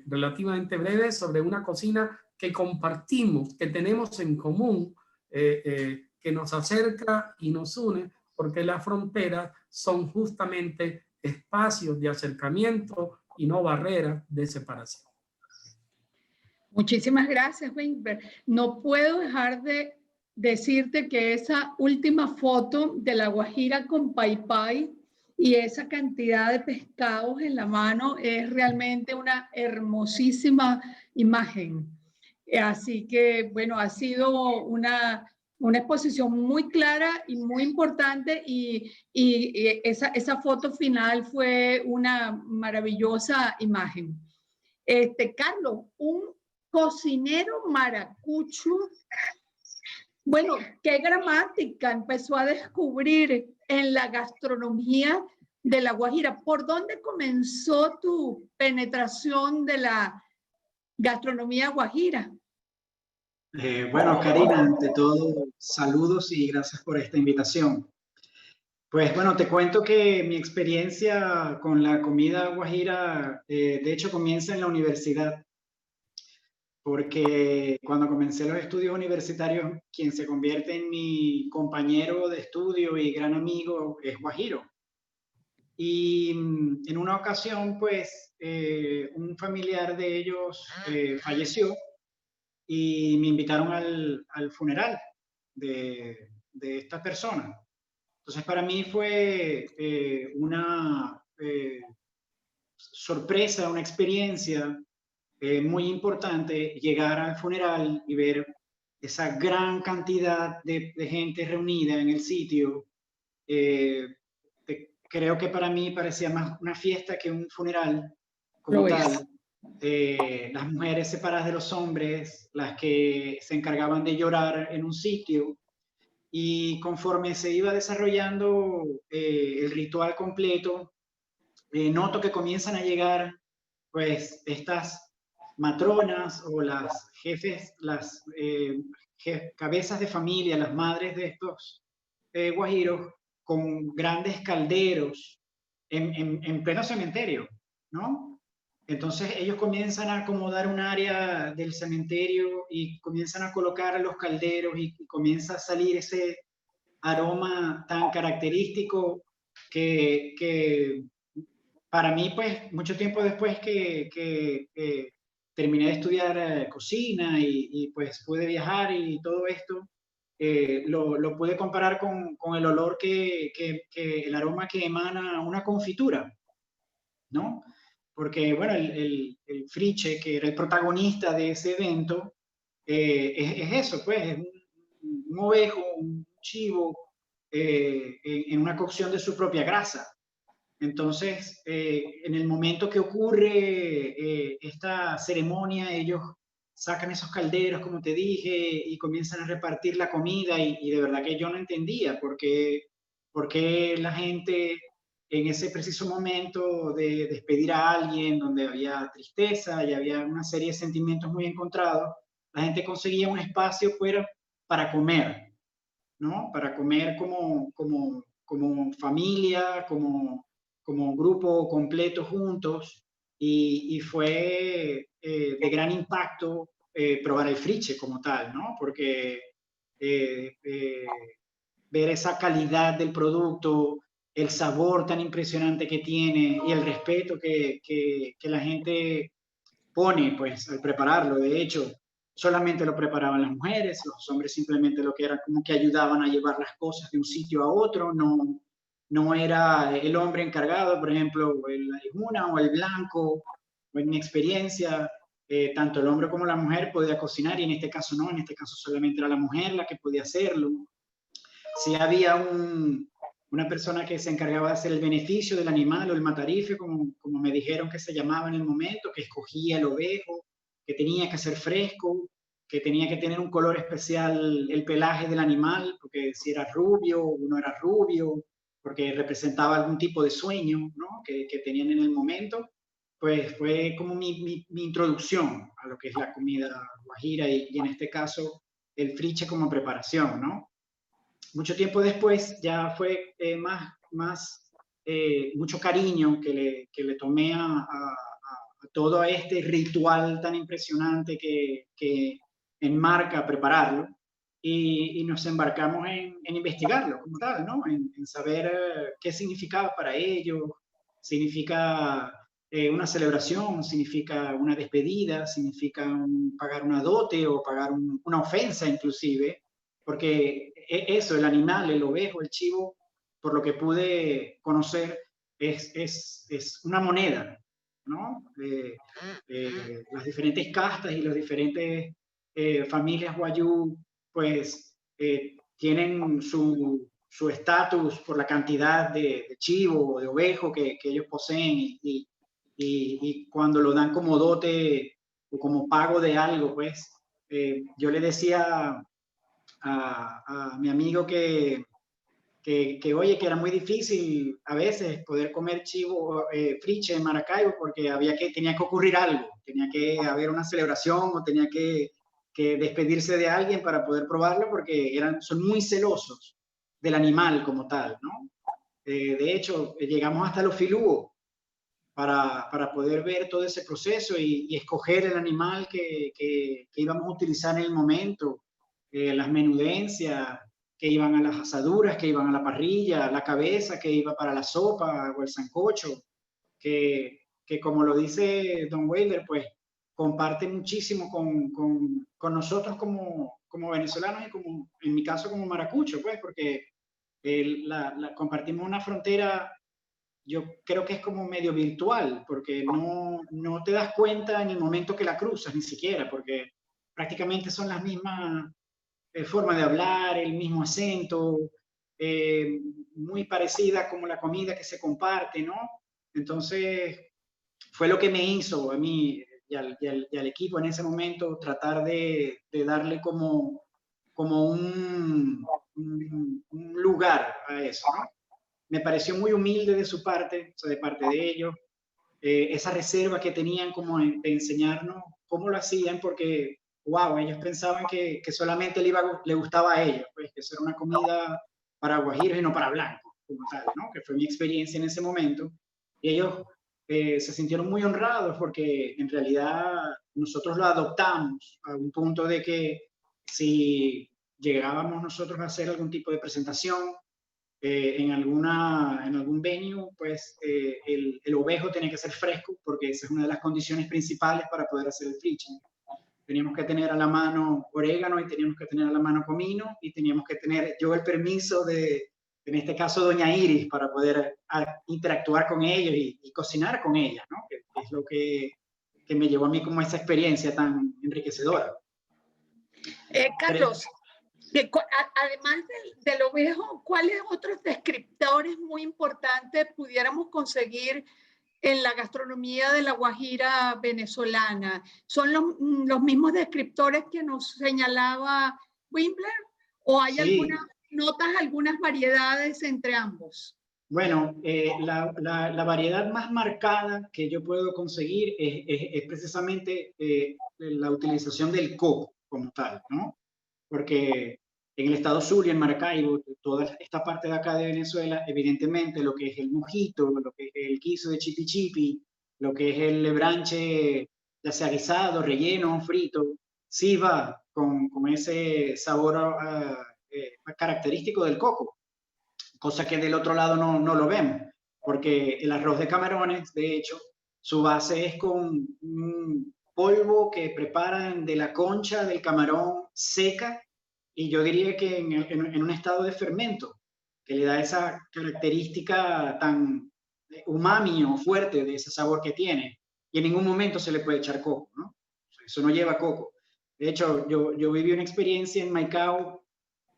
relativamente breve sobre una cocina que compartimos, que tenemos en común, que nos acerca y nos une, porque las fronteras son justamente espacios de acercamiento y no barreras de separación. Muchísimas gracias, Wimber. No puedo dejar de decirte que esa última foto de la Guajira con paypay y esa cantidad de pescados en la mano es realmente una hermosísima imagen. Así que, bueno, ha sido una exposición muy clara y muy importante y esa foto final fue una maravillosa imagen. Carlos, un cocinero maracucho, bueno, qué gramática empezó a descubrir en la gastronomía de La Guajira. ¿Por dónde comenzó tu penetración de la gastronomía guajira? Bueno, Karina, ante todo, saludos y gracias por esta invitación. Pues bueno, te cuento que mi experiencia con la comida guajira, de hecho, comienza en la universidad, porque cuando comencé los estudios universitarios, quien se convierte en mi compañero de estudio y gran amigo es guajiro. Y en una ocasión, pues, un familiar de ellos falleció y me invitaron al funeral de esta persona. Entonces, para mí fue una sorpresa, una experiencia muy importante llegar al funeral y ver esa gran cantidad de gente reunida en el sitio. Creo que para mí parecía más una fiesta que un funeral como tal. Las mujeres separadas de los hombres, las que se encargaban de llorar en un sitio, y conforme se iba desarrollando el ritual completo, noto que comienzan a llegar pues estas matronas o las jefes, las cabezas de familia, las madres de estos guajiros, con grandes calderos en pleno cementerio, ¿no? Entonces ellos comienzan a acomodar un área del cementerio y comienzan a colocar los calderos y comienza a salir ese aroma tan característico que para mí, pues, mucho tiempo después que terminé de estudiar cocina y pues pude viajar y todo esto, lo pude comparar con el olor el aroma que emana una confitura, ¿no? Porque, bueno, el Friche, que era el protagonista de ese evento, es eso, pues, es un ovejo, un chivo, en una cocción de su propia grasa. Entonces, en el momento que ocurre esta ceremonia, ellos sacan esos calderos, como te dije, y comienzan a repartir la comida, y de verdad que yo no entendía por qué la gente en ese preciso momento de despedir a alguien donde había tristeza y había una serie de sentimientos muy encontrados, la gente conseguía un espacio fuera para comer, ¿no? Para comer como familia, como grupo completo juntos, y fue de gran impacto probar el friche como tal, ¿no? Porque ver esa calidad del producto, el sabor tan impresionante que tiene y el respeto que la gente pone pues al prepararlo. De hecho, solamente lo preparaban las mujeres, los hombres simplemente lo que era como que ayudaban a llevar las cosas de un sitio a otro, no era el hombre encargado, por ejemplo, la hijuna o el blanco, o en mi experiencia, tanto el hombre como la mujer podía cocinar, y en este caso no, en este caso solamente era la mujer la que podía hacerlo. Sí había una persona que se encargaba de hacer el beneficio del animal o el matarife, como me dijeron que se llamaba en el momento, que escogía el ovejo, que tenía que ser fresco, que tenía que tener un color especial el pelaje del animal, porque si era rubio o no era rubio, porque representaba algún tipo de sueño, ¿no? que tenían en el momento. Pues fue como mi introducción a lo que es la comida guajira, y en este caso el friche como preparación, ¿no? Mucho tiempo después ya fue mucho cariño que le tomé a todo este ritual tan impresionante que enmarca prepararlo, y nos embarcamos en investigarlo como tal, ¿no? En saber qué significaba para ellos. Significa una celebración, significa una despedida, significa pagar una dote o pagar una ofensa inclusive, porque eso, el animal, el ovejo, el chivo, por lo que pude conocer, es una moneda, ¿no? Las diferentes castas y las diferentes familias guayú, pues tienen su estatus por la cantidad de chivo o de ovejo que ellos poseen, y cuando lo dan como dote o como pago de algo, pues yo le decía a mi amigo que oye, que era muy difícil a veces poder comer chivo friche en Maracaibo, porque tenía que ocurrir algo, tenía que haber una celebración o tenía que despedirse de alguien para poder probarlo, porque son muy celosos del animal como tal, ¿no? De hecho, llegamos hasta los filúos para poder ver todo ese proceso y escoger el animal que íbamos a utilizar en el momento, las menudencias que iban a las asaduras, que iban a la parrilla, la cabeza que iba para la sopa o el sancocho, que como lo dice Don Weiler, pues comparte muchísimo con nosotros como venezolanos, y como en mi caso como maracucho, pues porque compartimos una frontera. Yo creo que es como medio virtual, porque no te das cuenta en el momento que la cruzas, ni siquiera, porque prácticamente son las mismas formas de hablar, el mismo acento, muy parecida como la comida que se comparte, ¿no? Entonces, fue lo que me hizo a mí y al equipo en ese momento tratar de darle como un lugar a eso, ¿no? Me pareció muy humilde de su parte, o sea, de parte de ellos, esa reserva que tenían como de enseñarnos cómo lo hacían, porque, wow, ellos pensaban que solamente le gustaba a ellos, pues que eso era una comida para guajiros y no para blancos, como tal, ¿no? Que fue mi experiencia en ese momento. Y ellos se sintieron muy honrados, porque en realidad nosotros lo adoptamos a un punto de que si llegábamos nosotros a hacer algún tipo de presentación, en algún venue, pues el ovejo tenía que ser fresco, porque esa es una de las condiciones principales para poder hacer el friche. Teníamos que tener a la mano orégano, y teníamos que tener a la mano comino, y teníamos que tener yo el permiso en este caso, doña Iris, para poder interactuar con ellos y cocinar con ella, ¿no? Que es lo que me llevó a mí como esa experiencia tan enriquecedora. Carlos, además del ovejo, ¿cuáles otros descriptores muy importantes pudiéramos conseguir en la gastronomía de la Guajira venezolana? ¿Son los mismos descriptores que nos señalaba Winkler? ¿O hay Sí. notas algunas variedades entre ambos? Bueno, la variedad más marcada que yo puedo conseguir es precisamente la utilización del coco como tal, ¿no? Porque en el estado Zulia, en Maracaibo, toda esta parte de acá de Venezuela, evidentemente lo que es el mojito, lo que es el quiso de chipi chipi, lo que es el lebranche, ya sea guisado, relleno, frito, sí va con ese sabor característico del coco, cosa que del otro lado no lo vemos, porque el arroz de camarones, de hecho, su base es con un polvo que preparan de la concha del camarón seca, y yo diría que en un estado de fermento, que le da esa característica tan umami o fuerte de ese sabor que tiene, y en ningún momento se le puede echar coco, ¿no? Eso no lleva coco. De hecho, yo viví una experiencia en Maicao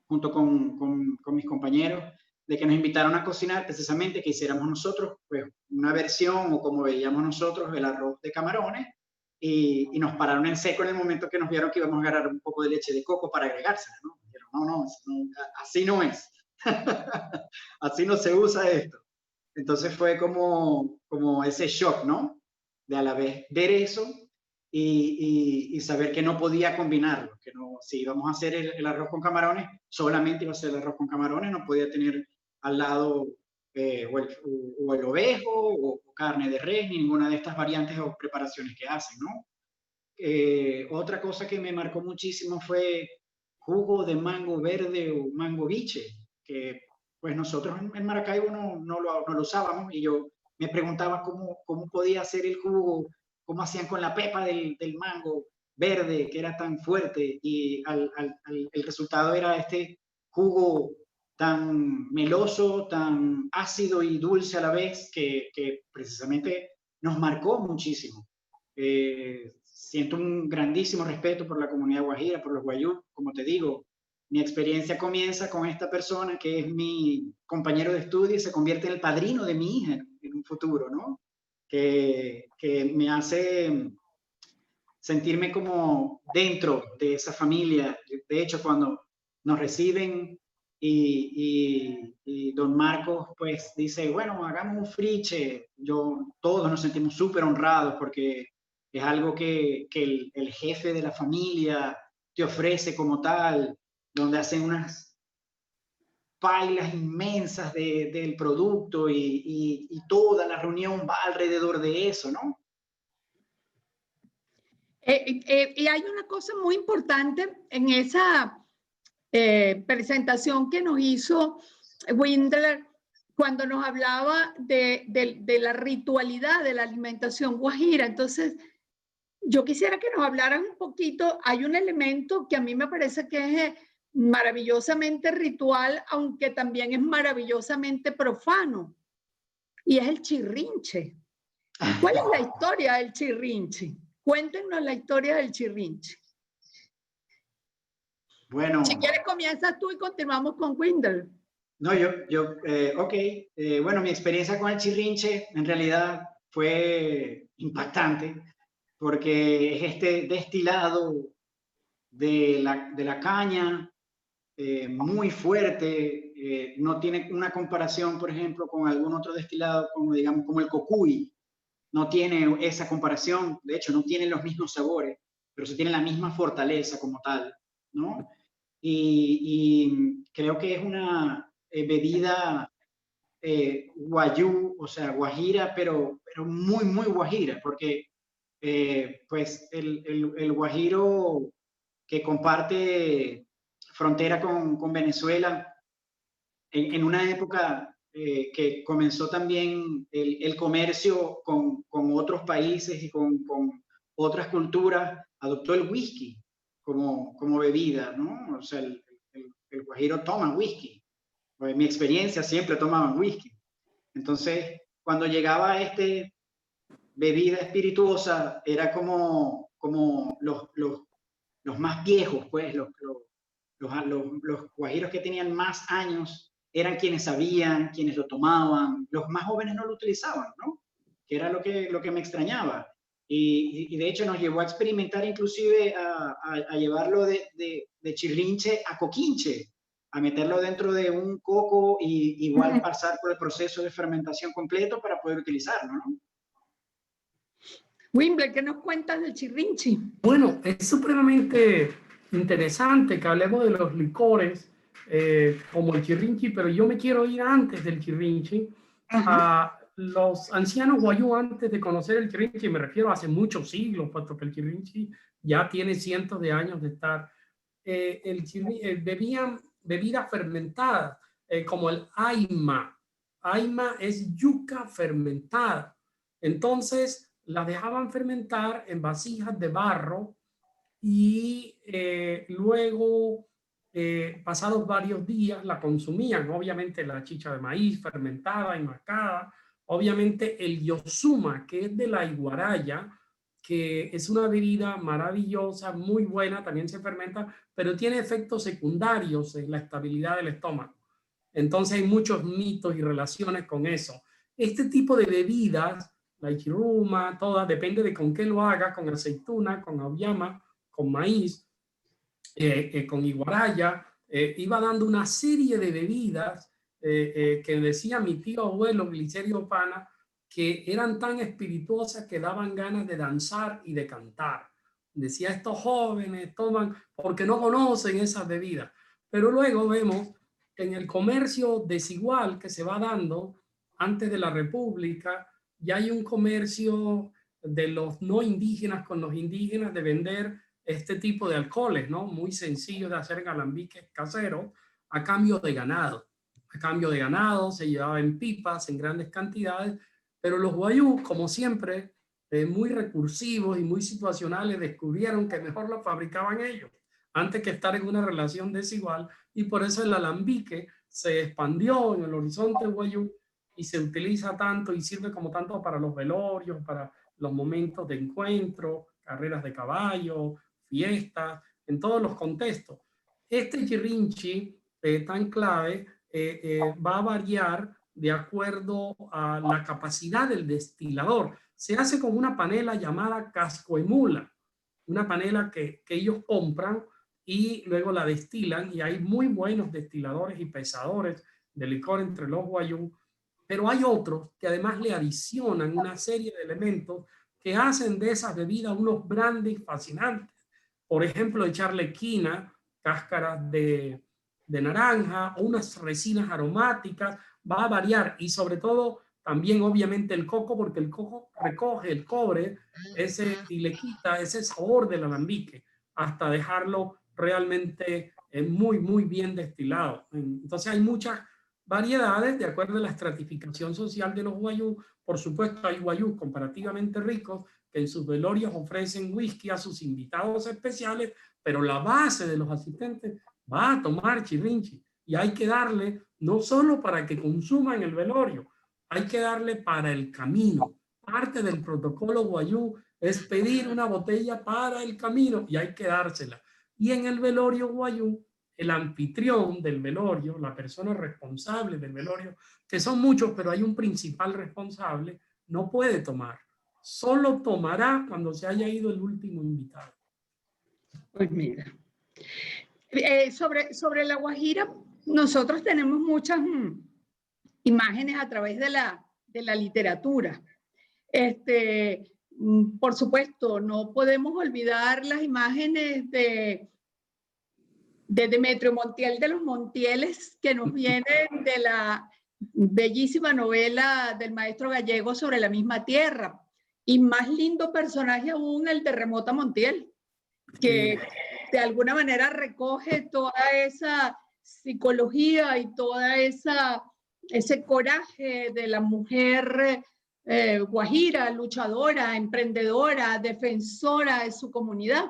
junto con mis compañeros, de que nos invitaron a cocinar precisamente que hiciéramos nosotros pues una versión o como veíamos nosotros el arroz de camarones, y nos pararon en seco en el momento que nos vieron que íbamos a agarrar un poco de leche de coco para agregársela, ¿no? Dijeron, no, así no es. Así no se usa esto. Entonces fue como ese shock, ¿no? De a la vez ver eso y saber que no podía combinarlo, que no, si íbamos a hacer el arroz con camarones, solamente iba a ser el arroz con camarones, no podía tener al lado o el ovejo o carne de res, ni ninguna de estas variantes o preparaciones que hacen, ¿no? Otra cosa que me marcó muchísimo fue jugo de mango verde o mango biche, que pues nosotros en Maracaibo no lo usábamos, y yo me preguntaba cómo podía hacer el jugo, cómo hacían con la pepa del mango verde que era tan fuerte, y el resultado era este jugo tan meloso, tan ácido y dulce a la vez, que precisamente nos marcó muchísimo. Siento un grandísimo respeto por la comunidad guajira, por los guayú. Como te digo, mi experiencia comienza con esta persona que es mi compañero de estudio y se convierte en el padrino de mi hija en un futuro, ¿no? Que me hace sentirme como dentro de esa familia. De hecho, cuando nos reciben y don Marcos pues dice, bueno, hagamos un friche, todos nos sentimos súper honrados porque es algo que el jefe de la familia te ofrece como tal, donde hacen unas pailas inmensas del producto y toda la reunión va alrededor de eso, ¿no? Y hay una cosa muy importante en esa presentación que nos hizo Windler cuando nos hablaba de la ritualidad de la alimentación guajira. Entonces, yo quisiera que nos hablaran un poquito. Hay un elemento que a mí me parece que es maravillosamente ritual, aunque también es maravillosamente profano, y es el chirrinche. ¿Cuál es la historia del chirrinche? Cuéntenos la historia del chirrinche. Bueno. Si quieres comienzas tú y continuamos con Windler. No, ok. Bueno, mi experiencia con el chirrinche en realidad fue impactante, porque es este destilado de la caña muy fuerte, no tiene una comparación, por ejemplo, con algún otro destilado, como digamos, como el cocuy. No tiene esa comparación, de hecho, no tiene los mismos sabores, pero sí tiene la misma fortaleza como tal, ¿no? Y creo que es una bebida guayú, o sea, guajira, pero muy, muy guajira, porque pues el guajiro que comparte frontera con Venezuela, en una época que comenzó también el comercio con otros países y con otras culturas, adoptó el whisky como bebida, ¿no? O sea, el guajiro toma whisky. Pues en mi experiencia siempre tomaban whisky. Entonces, cuando llegaba bebida espirituosa, era como los más viejos, pues, los guajiros que tenían más años eran quienes sabían, quienes lo tomaban. Los más jóvenes no lo utilizaban, ¿no? era lo que me extrañaba. Y de hecho nos llevó a experimentar inclusive a llevarlo de chirrinche a coquinche, a meterlo dentro de un coco y igual pasar por el proceso de fermentación completo para poder utilizarlo, ¿no? Wimble, ¿qué nos cuentas del chirrinchi? Bueno, es supremamente interesante que hablemos de los licores como el chirrinchi, pero yo me quiero ir antes del chirrinchi. A los ancianos guayú, antes de conocer el chirrinchi, me refiero a hace muchos siglos, puesto que el chirrinchi ya tiene cientos de años de estar, bebían bebidas fermentadas, como el aima. Aima es yuca fermentada. Entonces, la dejaban fermentar en vasijas de barro y luego, pasados varios días, la consumían. Obviamente la chicha de maíz fermentada y mascada. Obviamente el yosuma, que es de la iguaraya, que es una bebida maravillosa, muy buena, también se fermenta, pero tiene efectos secundarios en la estabilidad del estómago. Entonces hay muchos mitos y relaciones con eso. Este tipo de bebidas, la ichiruma, todas, depende de con qué lo haga, con aceituna, con auyama, con maíz, con iguaraya, iba dando una serie de bebidas que decía mi tío abuelo Glicerio Pana, que eran tan espirituosas que daban ganas de danzar y de cantar. Decía, estos jóvenes toman porque no conocen esas bebidas. Pero luego vemos que en el comercio desigual que se va dando antes de la República, ya hay un comercio de los no indígenas con los indígenas de vender este tipo de alcoholes, ¿no? Muy sencillo de hacer en alambiques caseros a cambio de ganado. A cambio de ganado se llevaba en pipas en grandes cantidades, pero los guayú, como siempre, muy recursivos y muy situacionales, descubrieron que mejor lo fabricaban ellos antes que estar en una relación desigual, y por eso el alambique se expandió en el horizonte guayú y se utiliza tanto y sirve como tanto para los velorios, para los momentos de encuentro, carreras de caballo, fiestas, en todos los contextos. Este chirrinchi tan clave va a variar de acuerdo a la capacidad del destilador. Se hace con una panela llamada cascoemula, una panela que ellos compran y luego la destilan, y hay muy buenos destiladores y pesadores de licor entre los guayú, pero hay otros que además le adicionan una serie de elementos que hacen de esas bebidas unos brandy fascinantes. Por ejemplo, echarle quina, cáscaras de naranja o unas resinas aromáticas, va a variar, y sobre todo también obviamente el coco, porque el coco recoge el cobre y le quita ese sabor del alambique hasta dejarlo realmente muy, muy bien destilado. Entonces hay muchas variedades de acuerdo a la estratificación social de los guayú. Por supuesto, hay guayú comparativamente ricos que en sus velorios ofrecen whisky a sus invitados especiales, pero la base de los asistentes va a tomar chirrinchi, y hay que darle no solo para que consuman el velorio, hay que darle para el camino. Parte del protocolo guayú es pedir una botella para el camino y hay que dársela. Y en el velorio guayú, el anfitrión del velorio, la persona responsable del velorio, que son muchos, pero hay un principal responsable, no puede tomar. Solo tomará cuando se haya ido el último invitado. Pues mira, sobre la Guajira, nosotros tenemos muchas imágenes a través de la literatura. Por supuesto, no podemos olvidar las imágenes de Demetrio Montiel de los Montieles, que nos vienen de la bellísima novela del maestro gallego Sobre la misma tierra. Y más lindo personaje aún, el de Remota Montiel, que de alguna manera recoge toda esa psicología y toda ese coraje de la mujer guajira, luchadora, emprendedora, defensora de su comunidad.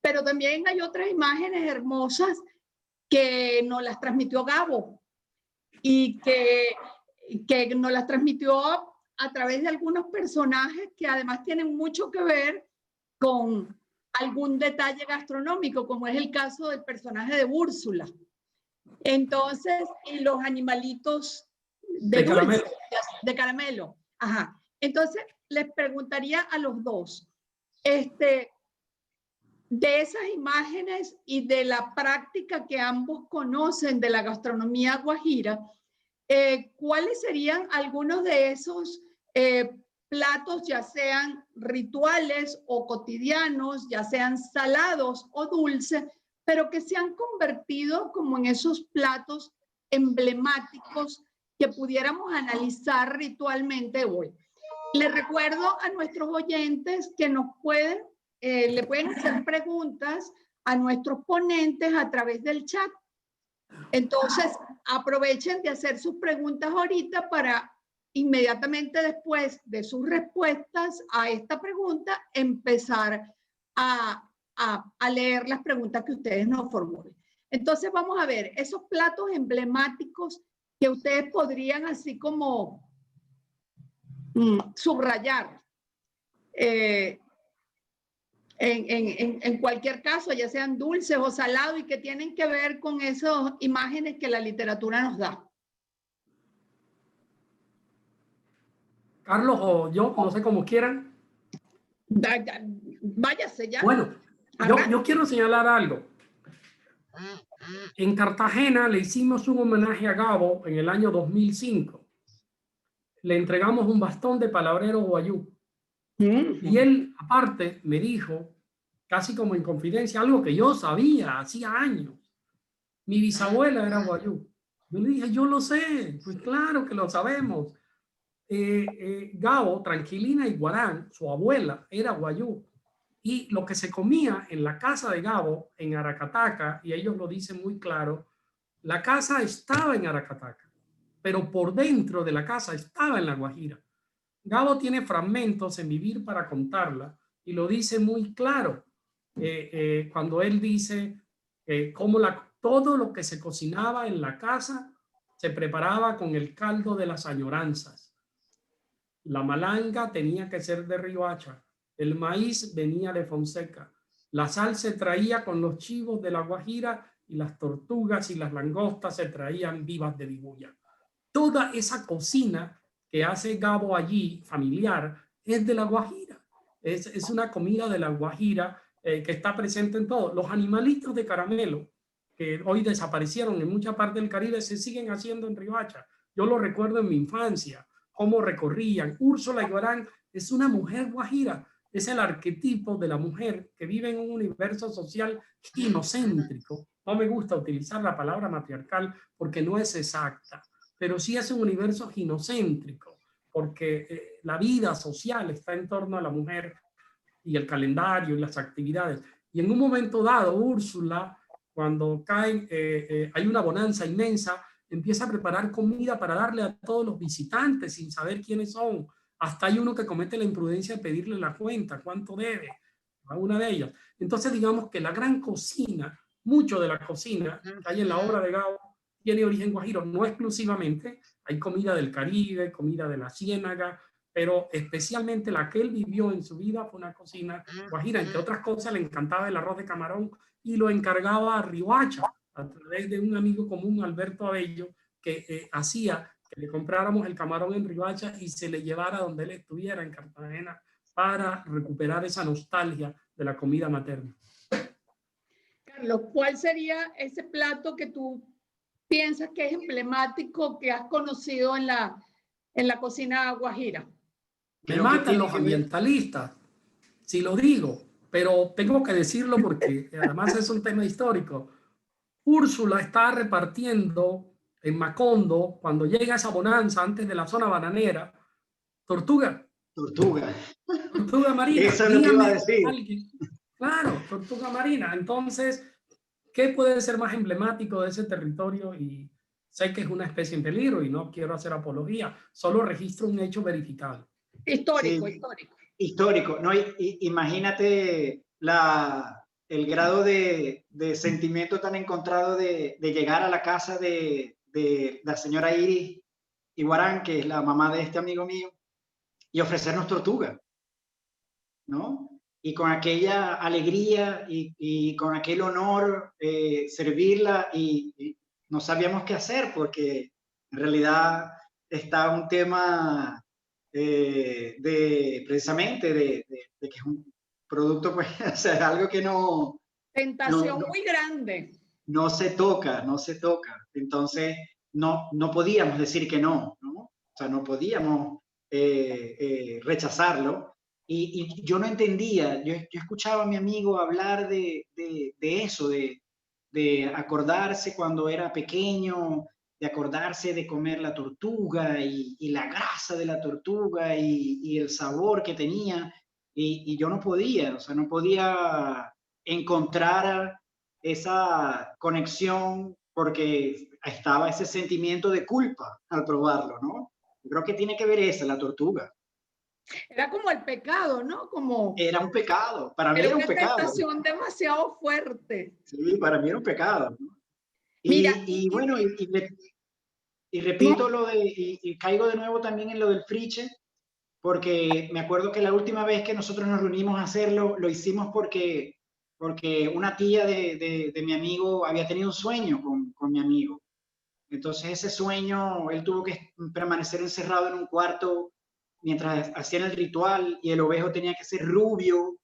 Pero también hay otras imágenes hermosas que nos las transmitió Gabo y que nos las transmitió a través de algunos personajes que además tienen mucho que ver con algún detalle gastronómico, como es el caso del personaje de Úrsula. Entonces, y los animalitos de caramelo. Ajá. Entonces, les preguntaría a los dos, de esas imágenes y de la práctica que ambos conocen de la gastronomía guajira, ¿cuáles serían algunos de esos platos, ya sean rituales o cotidianos, ya sean salados o dulces, pero que se han convertido como en esos platos emblemáticos que pudiéramos analizar ritualmente hoy? Les recuerdo a nuestros oyentes que nos pueden le pueden hacer preguntas a nuestros ponentes a través del chat. Entonces, aprovechen de hacer sus preguntas ahorita para inmediatamente después de sus respuestas a esta pregunta, empezar a leer las preguntas que ustedes nos formulen. Entonces, vamos a ver esos platos emblemáticos que ustedes podrían así como subrayar. En cualquier caso, ya sean dulces o salados y que tienen que ver con esas imágenes que la literatura nos da. Carlos o yo, no sé cómo quieran. Váyase ya. Bueno, yo quiero señalar algo. En Cartagena le hicimos un homenaje a Gabo en el año 2005. Le entregamos un bastón de palabrero guayú. Y él, aparte, me dijo, casi como en confidencia, algo que yo sabía hacía años. Mi bisabuela era guayú. Yo le dije, yo lo sé. Pues claro que lo sabemos. Gabo, Tranquilina y Guarán, su abuela, era guayú. Y lo que se comía en la casa de Gabo, en Aracataca, y ellos lo dicen muy claro, la casa estaba en Aracataca, pero por dentro de la casa estaba en La Guajira. Gabo tiene fragmentos en Vivir para contarla y lo dice muy claro cuando él dice cómo todo lo que se cocinaba en la casa se preparaba con el caldo de las añoranzas. La malanga tenía que ser de Riohacha, el maíz venía de Fonseca, la sal se traía con los chivos de La Guajira y las tortugas y las langostas se traían vivas de Vibuya. Toda esa cocina que hace Gabo allí, familiar, es de La Guajira. Es una comida de La Guajira que está presente en todo. Los animalitos de caramelo, que hoy desaparecieron en mucha parte del Caribe, se siguen haciendo en Riohacha. Yo lo recuerdo en mi infancia, cómo recorrían. Úrsula Iguarán es una mujer guajira. Es el arquetipo de la mujer que vive en un universo social ginocéntrico. No me gusta utilizar la palabra matriarcal porque no es exacta, pero sí es un universo ginocéntrico, porque la vida social está en torno a la mujer y el calendario y las actividades. Y en un momento dado, Úrsula, cuando hay una bonanza inmensa, empieza a preparar comida para darle a todos los visitantes sin saber quiénes son. Hasta hay uno que comete la imprudencia de pedirle la cuenta, cuánto debe a una de ellas. Entonces, digamos que la gran cocina, mucho de la cocina que hay en la obra de Gabo, tiene origen guajiro, no exclusivamente. Hay comida del Caribe, comida de la Ciénaga, pero especialmente la que él vivió en su vida fue una cocina guajira. Entre otras cosas, le encantaba el arroz de camarón y lo encargaba a Riohacha a través de un amigo común, Alberto Abello, que hacía que le compráramos el camarón en Riohacha y se le llevara donde él estuviera en Cartagena para recuperar esa nostalgia de la comida materna. Carlos, ¿cuál sería ese plato que tú piensas que es emblemático, que has conocido en la cocina guajira? Me matan los ambientalistas, si lo digo, pero tengo que decirlo porque además es un tema histórico. Úrsula está repartiendo en Macondo, cuando llega esa bonanza antes de la zona bananera, tortuga marina. Eso es lo que iba a decir. Claro, tortuga marina. Entonces, ¿qué puede ser más emblemático de ese territorio? Y sé que es una especie en peligro y no quiero hacer apología, solo registro un hecho verificable. Histórico. No, imagínate el grado de sentimiento tan encontrado de llegar a la casa de la señora Iris Iguarán, que es la mamá de este amigo mío, y ofrecernos tortuga, ¿no? Y con aquella alegría y con aquel honor servirla y no sabíamos qué hacer porque en realidad está un tema precisamente de que es un producto, pues, o sea, algo que no... Tentación muy grande. No se toca, no se toca. Entonces, no podíamos decir que no, ¿no? O sea, no podíamos rechazarlo. Y yo no entendía, yo escuchaba a mi amigo hablar de eso, de acordarse cuando era pequeño, de acordarse de comer la tortuga y la grasa de la tortuga y el sabor que tenía. Y yo no podía, o sea, no podía encontrar esa conexión porque estaba ese sentimiento de culpa al probarlo, ¿no? Yo creo que tiene que ver esa, la tortuga. Era como el pecado, ¿no? Como Era un pecado, para mí era era un una pecado. tentación demasiado fuerte. Sí, para mí era un pecado, ¿no? Mira, Y bueno, y repito lo de, y caigo de nuevo también en lo del friche, porque me acuerdo que la última vez que nosotros nos reunimos a hacerlo, lo hicimos porque una tía de mi amigo había tenido un sueño con mi amigo. Entonces ese sueño, él tuvo que permanecer encerrado en un cuarto mientras hacían el ritual y el ovejo tenía que ser rubio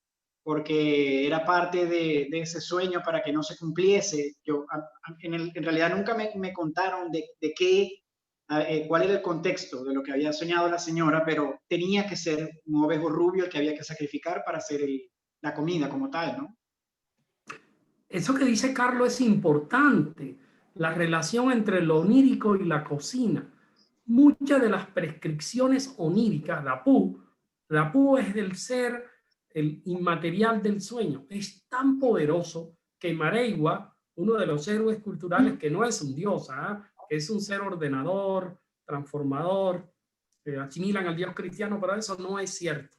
porque era parte de ese sueño para que no se cumpliese. En realidad nunca me contaron de qué, cuál era el contexto de lo que había soñado la señora, pero tenía que ser un ovejo rubio el que había que sacrificar para hacer la comida como tal, ¿no? Eso que dice Carlos es importante, la relación entre lo onírico y la cocina. Muchas de las prescripciones oníricas, Rapú es del ser, el inmaterial del sueño. Es tan poderoso que Mareigua, uno de los héroes culturales que no es un dios, que es un ser ordenador, transformador, asimilan al dios cristiano, pero eso no es cierto.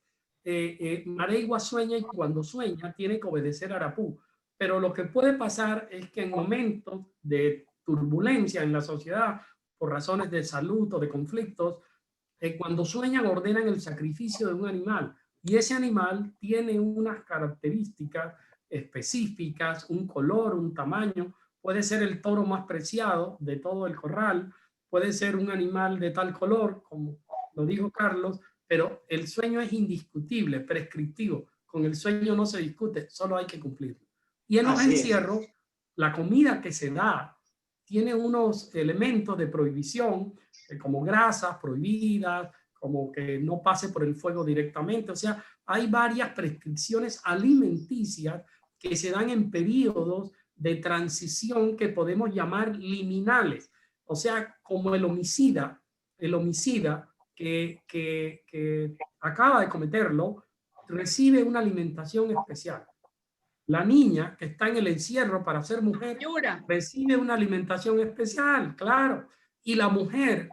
Mareigua sueña y cuando sueña tiene que obedecer a Rapú. Pero lo que puede pasar es que en momentos de turbulencia en la sociedad, por razones de salud o de conflictos, cuando sueñan ordenan el sacrificio de un animal y ese animal tiene unas características específicas, un color, un tamaño, puede ser el toro más preciado de todo el corral, puede ser un animal de tal color, como lo dijo Carlos, pero el sueño es indiscutible, prescriptivo. Con el sueño no se discute, solo hay que cumplirlo. Y en los encierros, la comida que se da tiene unos elementos de prohibición, como grasas prohibidas, como que no pase por el fuego directamente. O sea, hay varias prescripciones alimenticias que se dan en periodos de transición que podemos llamar liminales. O sea, como el homicida que acaba de cometerlo, recibe una alimentación especial. La niña que está en el encierro para ser mujer recibe una alimentación especial, claro. Y la mujer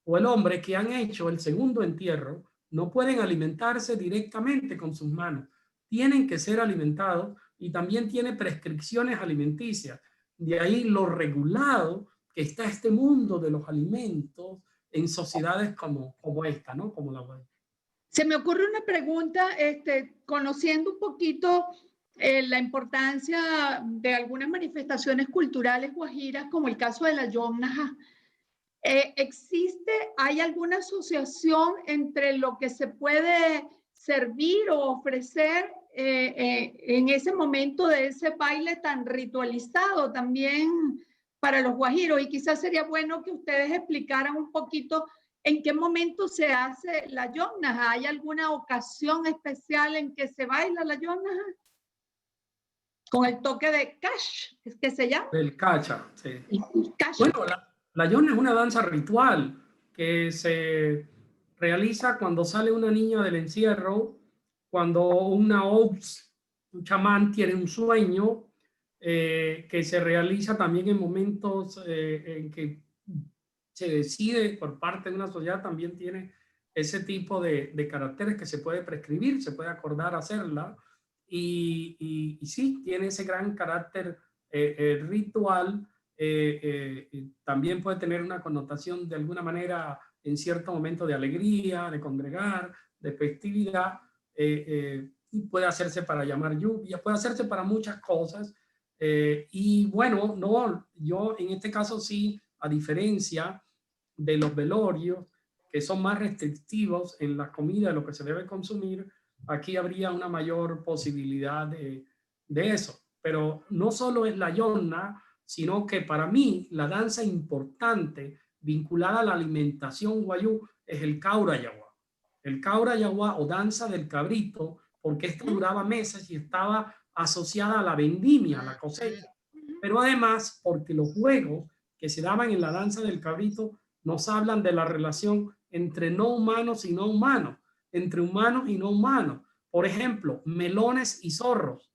o el hombre que han hecho el segundo entierro no pueden alimentarse directamente con sus manos. Tienen que ser alimentados y también tiene prescripciones alimenticias. De ahí lo regulado que está este mundo de los alimentos en sociedades como esta, ¿no? Como la web. Se me ocurre una pregunta, conociendo un poquito la importancia de algunas manifestaciones culturales guajiras, como el caso de la Yomnaja. ¿Hay alguna asociación entre lo que se puede servir o ofrecer en ese momento de ese baile tan ritualizado también para los guajiros? Y quizás sería bueno que ustedes explicaran un poquito en qué momento se hace la Yomnaja. ¿Hay alguna ocasión especial en que se baila la Yomnaja? Con el toque de cash, ¿es que se llama? El cacha, sí. El cash. Bueno, la Yomna es una danza ritual que se realiza cuando sale una niña del encierro, cuando un chamán tiene un sueño, que se realiza también en momentos en que se decide por parte de una sociedad, también tiene ese tipo de caracteres que se puede prescribir, se puede acordar hacerla, y sí, tiene ese gran carácter ritual. También puede tener una connotación de alguna manera en cierto momento de alegría, de congregar, de festividad, y puede hacerse para llamar lluvia, puede hacerse para muchas cosas. Y bueno, no, yo en este caso sí, a diferencia de los velorios, que son más restrictivos en la comida de lo que se debe consumir, aquí habría una mayor posibilidad de eso. Pero no solo es la yonna, sino que para mí la danza importante vinculada a la alimentación wayú es el Kaura Yaguá. El Kaura Yaguá o danza del cabrito, porque esta duraba meses y estaba asociada a la vendimia, a la cosecha. Pero además porque los juegos que se daban en la danza del cabrito nos hablan de la relación entre no humanos y no humanos, entre humanos y no humanos. Por ejemplo, melones y zorros.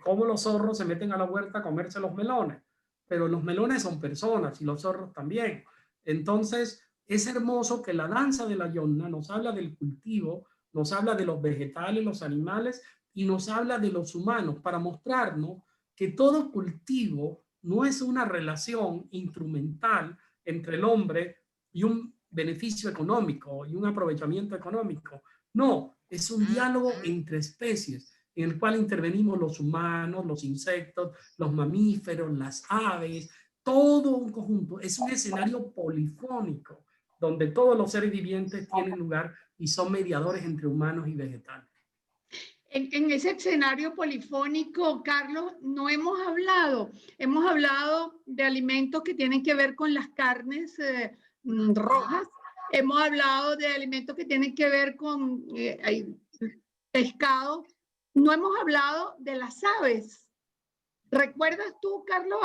Cómo los zorros se meten a la huerta a comerse los melones, pero los melones son personas y los zorros también. Entonces, es hermoso que la danza de la yonna nos habla del cultivo, nos habla de los vegetales, los animales y nos habla de los humanos para mostrarnos que todo cultivo no es una relación instrumental entre el hombre y un beneficio económico y un aprovechamiento económico. No, es un diálogo entre especies en el cual intervenimos los humanos, los insectos, los mamíferos, las aves, todo un conjunto. Es un escenario polifónico donde todos los seres vivientes tienen lugar y son mediadores entre humanos y vegetales. En ese escenario polifónico, Carlos, no hemos hablado de alimentos que tienen que ver con las carnes rojas, hemos hablado de alimentos que tienen que ver con pescado, no hemos hablado de las aves. ¿Recuerdas tú, Carlos,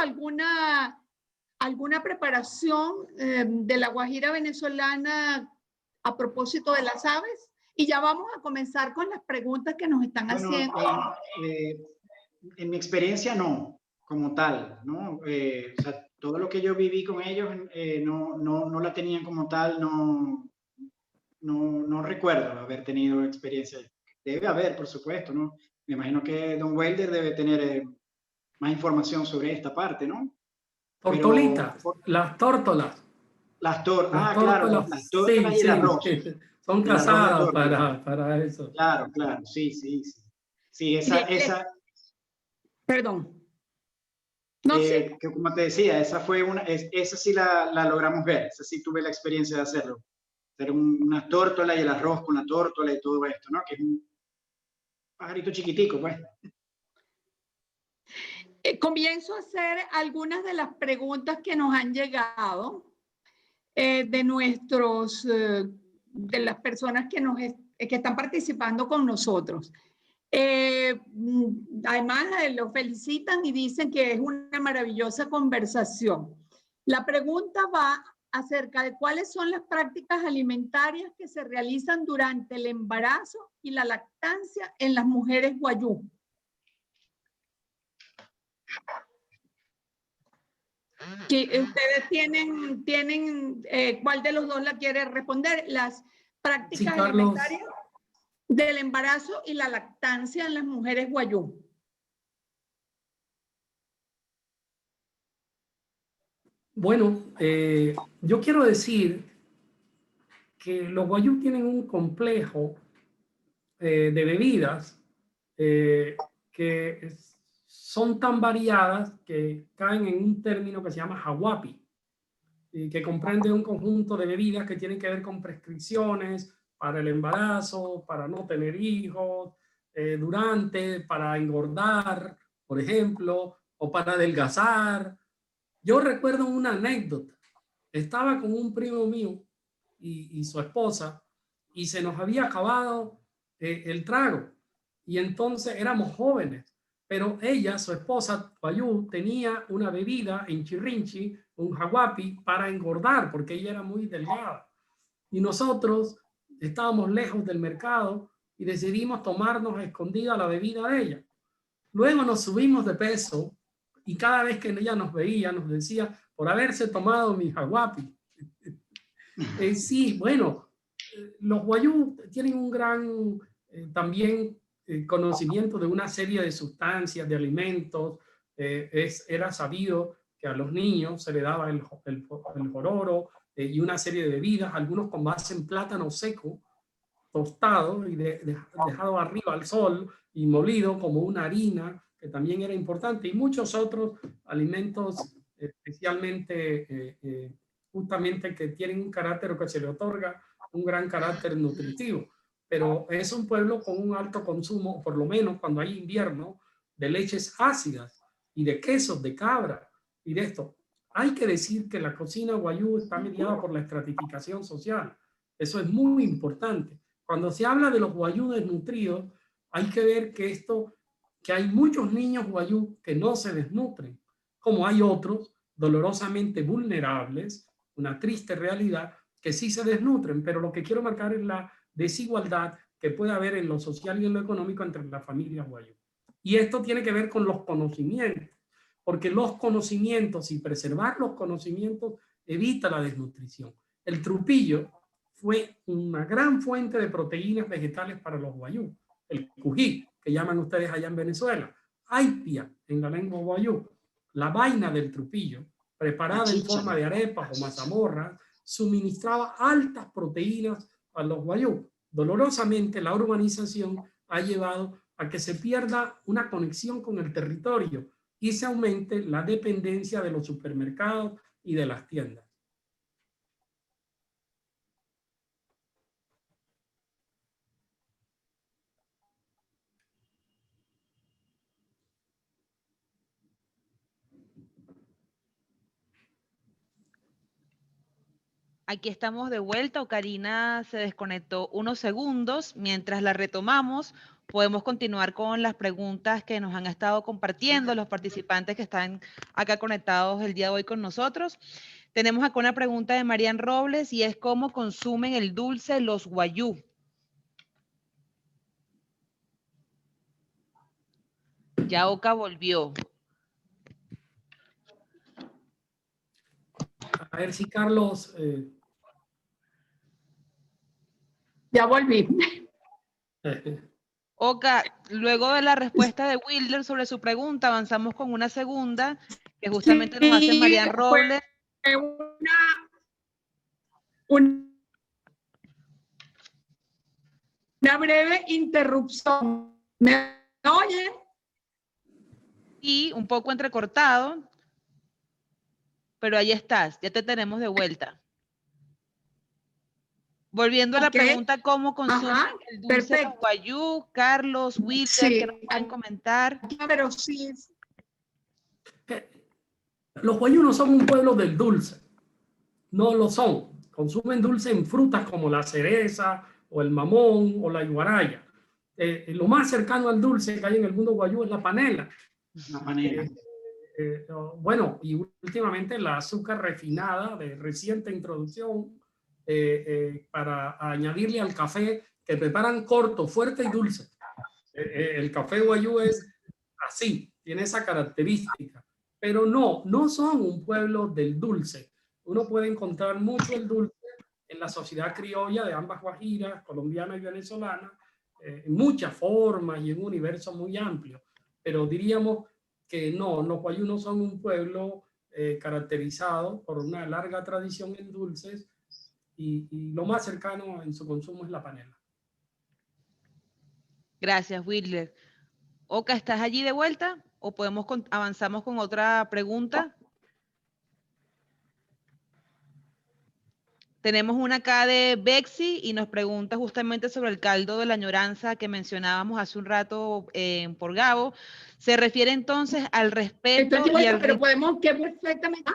alguna preparación de la guajira venezolana a propósito de las aves? Y ya vamos a comenzar con las preguntas que nos están haciendo. En mi experiencia no, como tal, ¿no? O sea, todo lo que yo viví con ellos no la tenían como tal, no recuerdo haber tenido experiencia. Debe haber, por supuesto, ¿no? Me imagino que Don Welder debe tener más información sobre esta parte, ¿no? Tortolitas, las tórtolas. Las tórtolas, claro, las tórtolas sí, y el arroz. Son cazadas para eso. Claro, sí. Sí, esa. Perdón. No sé. Que como te decía, esa sí la logramos ver. Esa sí tuve la experiencia de hacerlo. Hacer una tórtola y el arroz con la tórtola y todo esto, ¿no? Que es un pajarito chiquitico, pues. Comienzo a hacer algunas de las preguntas que nos han llegado de las personas que están participando con nosotros. Además, los felicitan y dicen que es una maravillosa conversación. La pregunta va acerca de cuáles son las prácticas alimentarias que se realizan durante el embarazo y la lactancia en las mujeres wayú. Que ustedes tienen ¿cuál de los dos la quiere responder? Las prácticas alimentarias del embarazo y la lactancia en las mujeres wayú. Bueno, yo quiero decir que los wayú tienen un complejo de bebidas que son tan variadas que caen en un término que se llama hawapi, que comprende un conjunto de bebidas que tienen que ver con prescripciones para el embarazo, para no tener hijos, para engordar, por ejemplo, o para adelgazar. Yo recuerdo una anécdota. Estaba con un primo mío y su esposa y se nos había acabado el trago. Y entonces éramos jóvenes. Pero ella, su esposa, Wayú, tenía una bebida en Chirrinchi, un hawapi, para engordar, porque ella era muy delgada. Y nosotros estábamos lejos del mercado y decidimos tomarnos a escondida la bebida de ella. Luego nos subimos de peso y cada vez que ella nos veía, nos decía, por haberse tomado mi hawapi. Sí, bueno, los wayú tienen un gran también conocimiento de una serie de sustancias, de alimentos. Era sabido que a los niños se le daba el jororo y una serie de bebidas, algunos con base en plátano seco, tostado y dejado arriba al sol y molido como una harina, que también era importante, y muchos otros alimentos especialmente justamente que tienen un carácter o que se le otorga un gran carácter nutritivo. Pero es un pueblo con un alto consumo, por lo menos cuando hay invierno, de leches ácidas y de quesos de cabra y de esto. Hay que decir que la cocina wayuu está mediada por la estratificación social. Eso es muy importante. Cuando se habla de los wayuu desnutridos, hay que ver que hay muchos niños wayuu que no se desnutren, como hay otros dolorosamente vulnerables, una triste realidad, que sí se desnutren. Pero lo que quiero marcar es la desigualdad que puede haber en lo social y en lo económico entre las familias wayuu. Y esto tiene que ver con los conocimientos, porque los conocimientos y preservar los conocimientos evita la desnutrición. El trupillo fue una gran fuente de proteínas vegetales para los wayuu. El cují, que llaman ustedes allá en Venezuela, aipia en la lengua wayuu, la vaina del trupillo, preparada en forma de arepas o mazamorras, suministraba altas proteínas a los wayuu. Dolorosamente, la urbanización ha llevado a que se pierda una conexión con el territorio y se aumente la dependencia de los supermercados y de las tiendas. Aquí estamos de vuelta. Ocarina se desconectó unos segundos. Mientras la retomamos, podemos continuar con las preguntas que nos han estado compartiendo los participantes que están acá conectados el día de hoy con nosotros. Tenemos acá una pregunta de Marian Robles y es ¿cómo consumen el dulce los wayuu? Ya Oka volvió. A ver si Carlos... Ya volví. Oka, luego de la respuesta de Wilder sobre su pregunta, avanzamos con una segunda que justamente nos hace Marian Robles. Una breve interrupción. ¿Me oyen? Y un poco entrecortado, pero ahí estás, ya te tenemos de vuelta. Volviendo a la pregunta, ¿cómo consumen el dulce los wayuu? Carlos, Wilder, sí, ¿qué nos pueden comentar? Pero sí. Los wayuu no son un pueblo del dulce, no lo son. Consumen dulce en frutas como la cereza o el mamón o la iguaraya. Lo más cercano al dulce que hay en el mundo wayuu es la panela. La panela. Bueno, y últimamente la azúcar refinada de reciente introducción para añadirle al café, que preparan corto, fuerte y dulce. El café wayuu es así, tiene esa característica. Pero no son un pueblo del dulce. Uno puede encontrar mucho el dulce en la sociedad criolla de ambas guajiras, colombiana y venezolana, en muchas formas y en un universo muy amplio. Pero diríamos que los wayuu no son un pueblo caracterizado por una larga tradición en dulces y lo más cercano en su consumo es la panela. Gracias, Wilder. Oka, ¿estás allí de vuelta? ¿O avanzamos con otra pregunta? Tenemos una acá de Bexy y nos pregunta justamente sobre el caldo de la añoranza que mencionábamos hace un rato por Gabo. ¿Se refiere entonces al respeto y al... Pero podemos que perfectamente...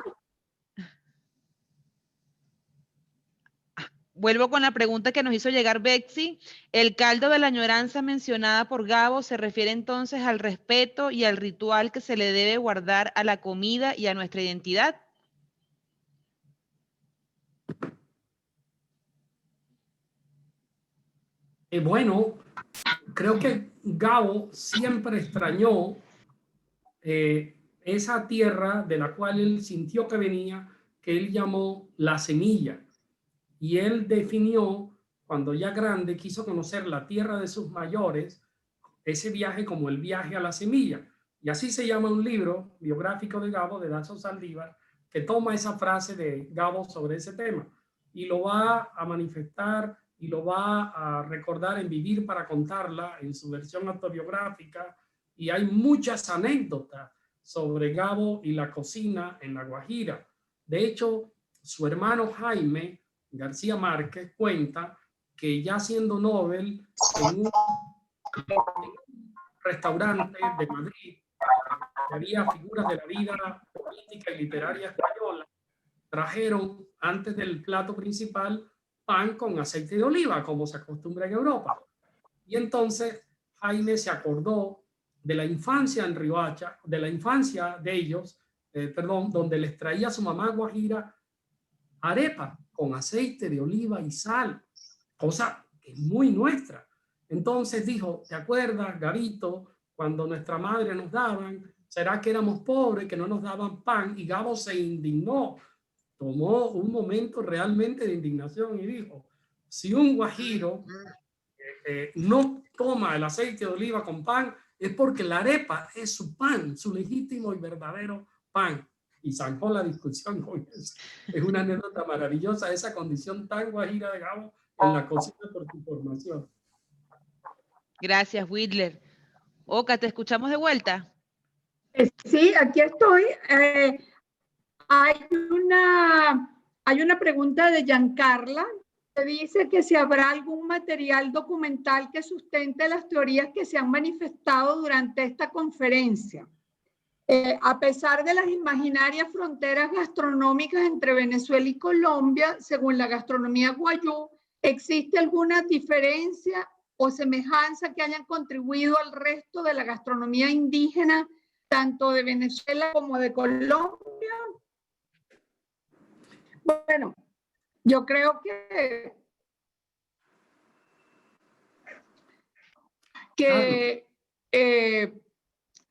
Vuelvo con la pregunta que nos hizo llegar Bexy. ¿El caldo de la añoranza mencionada por Gabo se refiere entonces al respeto y al ritual que se le debe guardar a la comida y a nuestra identidad? Bueno, creo que Gabo siempre extrañó esa tierra de la cual él sintió que venía, que él llamó la semilla. Y él definió, cuando ya grande, quiso conocer la tierra de sus mayores, ese viaje como el viaje a la semilla. Y así se llama un libro biográfico de Gabo, de Dazo Saldívar, que toma esa frase de Gabo sobre ese tema y lo va a manifestar y lo va a recordar en Vivir para contarla, en su versión autobiográfica. Y hay muchas anécdotas sobre Gabo y la cocina en La Guajira. De hecho, su hermano Jaime García Márquez cuenta que ya siendo Nobel en un restaurante de Madrid, había figuras de la vida política y literaria española, trajeron antes del plato principal pan con aceite de oliva, como se acostumbra en Europa. Y entonces Jaime se acordó de la infancia en Riohacha, de la infancia de ellos, donde les traía su mamá guajira arepa con aceite de oliva y sal, cosa que es muy nuestra. Entonces dijo, ¿te acuerdas, Gabito, cuando nuestra madre nos daban? ¿Será que éramos pobres, que no nos daban pan? Y Gabo se indignó, tomó un momento realmente de indignación y dijo, si un guajiro no toma el aceite de oliva con pan, es porque la arepa es su pan, su legítimo y verdadero pan. Y zanjó la discusión con eso. Es una anécdota maravillosa, esa condición tan guajira de Gabo en la cocina por tu formación. Gracias, Whitler. Oka, ¿te escuchamos de vuelta? Sí, aquí estoy. Hay una pregunta de Giancarla que dice que si habrá algún material documental que sustente las teorías que se han manifestado durante esta conferencia. A pesar de las imaginarias fronteras gastronómicas entre Venezuela y Colombia, según la gastronomía guayú, ¿existe alguna diferencia o semejanza que hayan contribuido al resto de la gastronomía indígena, tanto de Venezuela como de Colombia? Bueno, yo creo que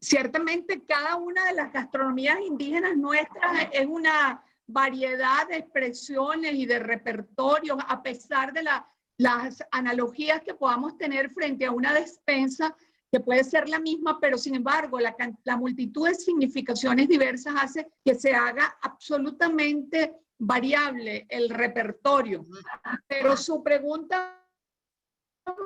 ciertamente cada una de las gastronomías indígenas nuestras es una variedad de expresiones y de repertorios, a pesar de las analogías que podamos tener frente a una despensa que puede ser la misma, pero sin embargo la multitud de significaciones diversas hace que se haga absolutamente variable el repertorio. Pero su pregunta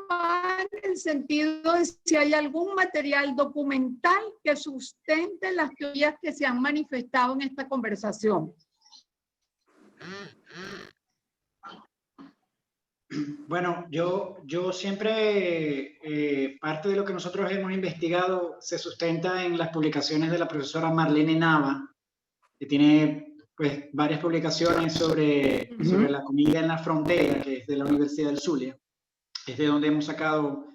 va en el sentido de si hay algún material documental que sustente las teorías que se han manifestado en esta conversación. Bueno, yo siempre, parte de lo que nosotros hemos investigado se sustenta en las publicaciones de la profesora Marlene Nava, que tiene pues varias publicaciones sobre la comida en la frontera, que es de la Universidad del Zulia. Es de donde hemos sacado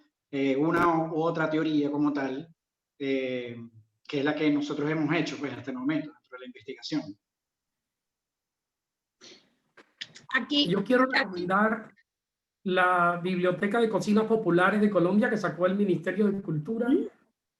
una u otra teoría como tal, que es la que nosotros hemos hecho pues, hasta el momento, dentro de la investigación. Yo quiero recomendar la Biblioteca de Cocinas Populares de Colombia que sacó el Ministerio de Cultura,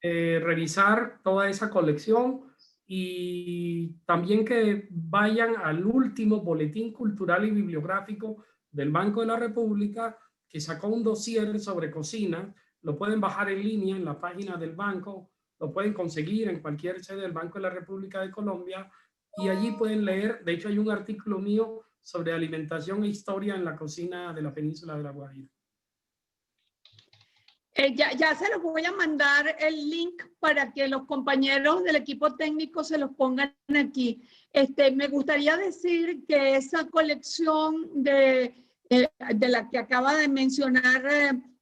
revisar toda esa colección y también que vayan al último boletín cultural y bibliográfico del Banco de la República, que sacó un dossier sobre cocina. Lo pueden bajar en línea en la página del banco, lo pueden conseguir en cualquier sede del Banco de la República de Colombia y allí pueden leer. De hecho, hay un artículo mío sobre alimentación e historia en la cocina de la península de La Guajira. Ya se los voy a mandar el link para que los compañeros del equipo técnico se los pongan aquí. Me gustaría decir que esa colección de la que acaba de mencionar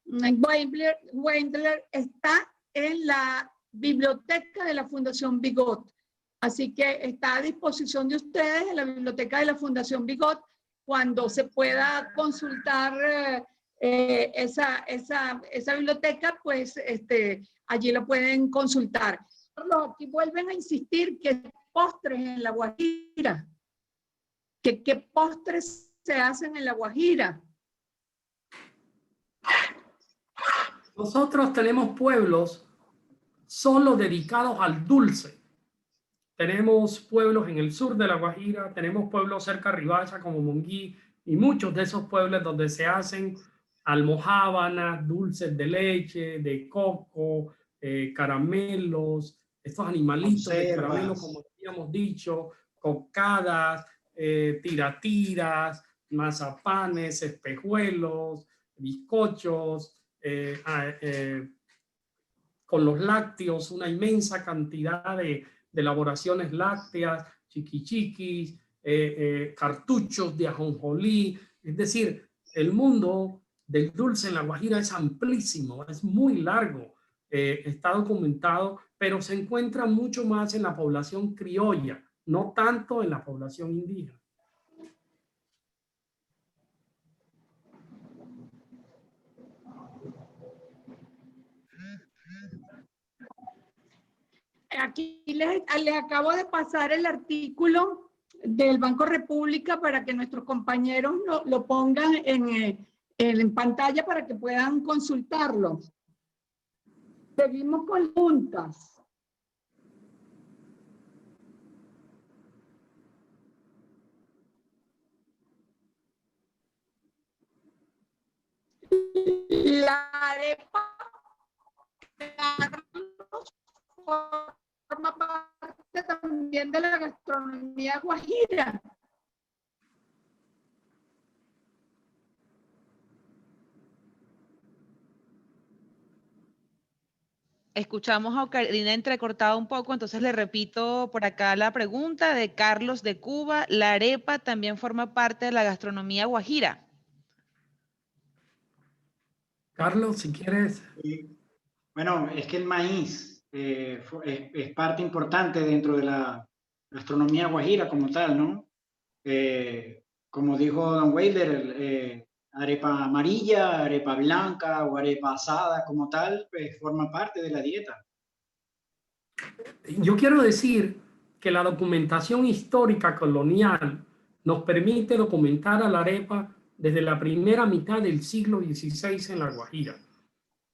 Wendler está en la biblioteca de la Fundación Bigot. Así que está a disposición de ustedes en la biblioteca de la Fundación Bigot cuando se pueda consultar esa biblioteca, pues allí lo pueden consultar. Aquí vuelven a insistir que postres en La Guajira, que postres se hacen en La Guajira. Nosotros tenemos pueblos solo dedicados al dulce. Tenemos pueblos en el sur de La Guajira, tenemos pueblos cerca de Riohacha como Monguí y muchos de esos pueblos donde se hacen almojábanas, dulces de leche, de coco, caramelos, estos animalitos de caramelo, como habíamos dicho, cocadas, tiratiras, mazapanes, espejuelos, bizcochos, con los lácteos, una inmensa cantidad de elaboraciones lácteas, chiquichiquis, cartuchos de ajonjolí. Es decir, el mundo del dulce en La Guajira es amplísimo, es muy largo, está documentado, pero se encuentra mucho más en la población criolla, no tanto en la población indígena. Aquí les acabo de pasar el artículo del Banco República para que nuestros compañeros lo pongan en pantalla para que puedan consultarlo. Seguimos con preguntas. La arepa, Carlos, forma parte también de la gastronomía guajira. Escuchamos a Karina entrecortada un poco, entonces le repito por acá la pregunta de Carlos de Cuba. ¿La arepa también forma parte de la gastronomía guajira? Carlos, si quieres. Bueno, es que el maíz es parte importante dentro de la gastronomía guajira como tal, ¿no? Como dijo don Weiler, arepa amarilla, arepa blanca o arepa asada como tal, pues forma parte de la dieta. Yo quiero decir que la documentación histórica colonial nos permite documentar a la arepa desde la primera mitad del siglo XVI en La Guajira.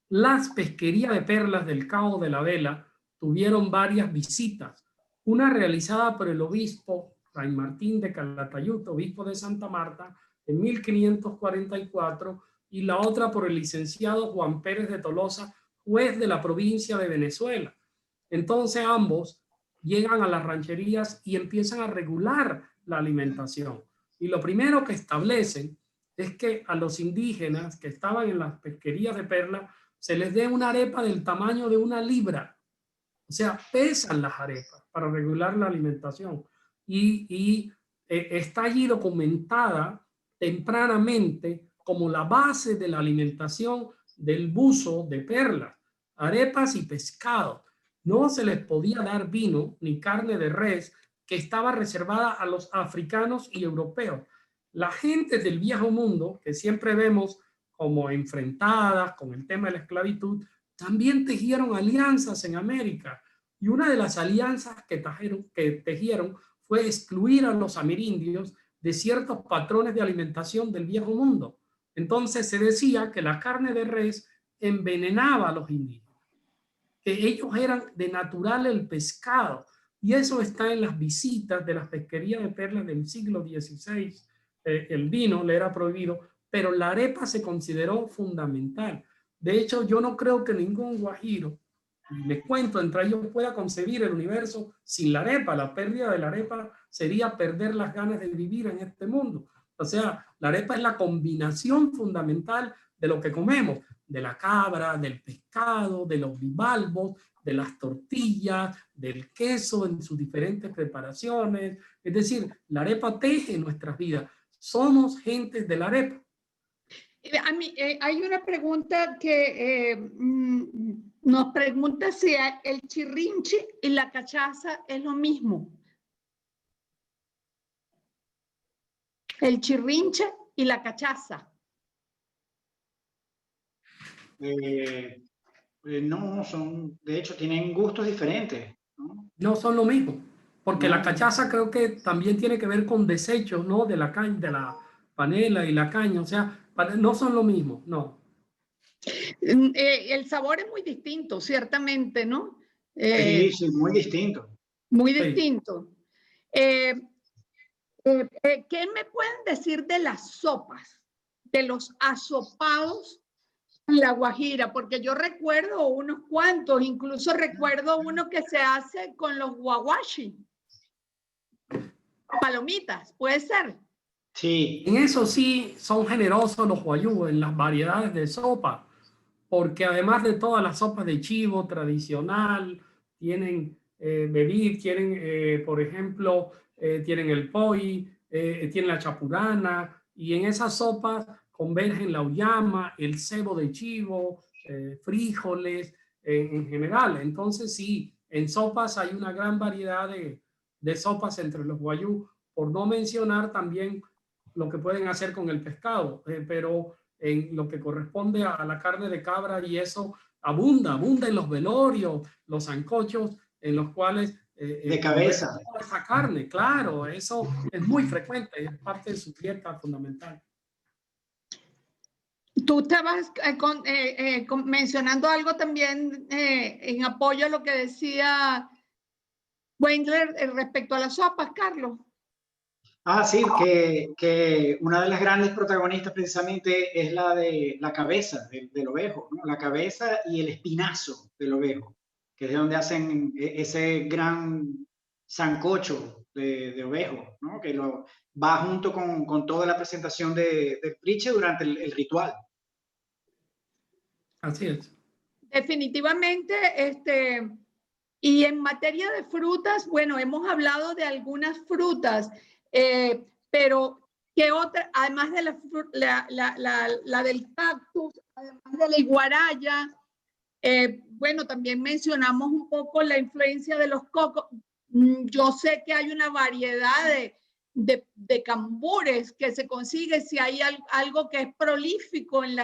Las pesquerías de perlas del Cabo de la Vela tuvieron varias visitas, una realizada por el obispo Fray Martín de Calatayud, obispo de Santa Marta, en 1544, y la otra por el licenciado Juan Pérez de Tolosa, juez de la provincia de Venezuela. Entonces ambos llegan a las rancherías y empiezan a regular la alimentación. Y lo primero que establecen es que a los indígenas que estaban en las pesquerías de perlas se les dé una arepa del tamaño de 1 libra. O sea, pesan las arepas para regular la alimentación. Y está allí documentada tempranamente como la base de la alimentación del buzo de perlas, arepas y pescado. No se les podía dar vino ni carne de res, que estaba reservada a los africanos y europeos. La gente del viejo mundo, que siempre vemos como enfrentadas con el tema de la esclavitud, también tejieron alianzas en América. Y una de las alianzas que tejieron fue excluir a los amerindios de ciertos patrones de alimentación del viejo mundo. Entonces se decía que la carne de res envenenaba a los indígenas, que ellos eran de natural el pescado. Y eso está en las visitas de las pesquerías de perlas del siglo XVI. El vino le era prohibido, pero la arepa se consideró fundamental. De hecho, yo no creo que ningún guajiro, y les cuento, entre ellos pueda concebir el universo sin la arepa. La pérdida de la arepa sería perder las ganas de vivir en este mundo. O sea, la arepa es la combinación fundamental de lo que comemos, de la cabra, del pescado, de los bivalvos, de las tortillas, del queso en sus diferentes preparaciones. Es decir, la arepa teje nuestras vidas. Somos gentes de la arepa. A mí, hay una pregunta que nos pregunta si el chirrinche y la cachaza es lo mismo. El chirrinche y la cachaza. No, de hecho, tienen gustos diferentes, ¿no? No son lo mismo, porque la cachaza creo que también tiene que ver con desechos, ¿no? De la caña, de la panela y la caña, o sea, no son lo mismo, no. El sabor es muy distinto, ciertamente, ¿no? Sí, muy distinto. Muy distinto. ¿Qué me pueden decir de las sopas, de los asopados en La Guajira? Porque yo recuerdo unos cuantos, incluso recuerdo uno que se hace con los guaguashi. Palomitas, ¿puede ser? Sí. En eso sí son generosos los guayú, en las variedades de sopa, porque además de todas las sopas de chivo tradicional, tienen tienen, por ejemplo, tienen el poi, tienen la chapurana, y en esas sopas convergen la uyama, el cebo de chivo, frijoles, en general. Entonces sí, en sopas hay una gran variedad de sopas entre los wayuu, por no mencionar también lo que pueden hacer con el pescado, pero en lo que corresponde a la carne de cabra y eso abunda en los velorios, los sancochos en los cuales de cabeza. Esa carne, claro, eso es muy frecuente, es parte de su dieta fundamental. Tú estabas mencionando algo también en apoyo a lo que decía Wengler respecto a las sopas, Carlos. Ah, sí, que una de las grandes protagonistas precisamente es la de la cabeza del ovejo, ¿no? La cabeza y el espinazo del ovejo, que es de donde hacen ese gran sancocho de ovejo, ¿no? Que va junto con toda la presentación del priche durante el ritual. Así es. Definitivamente, y en materia de frutas, bueno, hemos hablado de algunas frutas, pero ¿qué otra? Además de la del cactus, además de la iguaraya, bueno, también mencionamos un poco la influencia de los cocos. Yo sé que hay una variedad de cambures que se consigue si hay algo que es prolífico en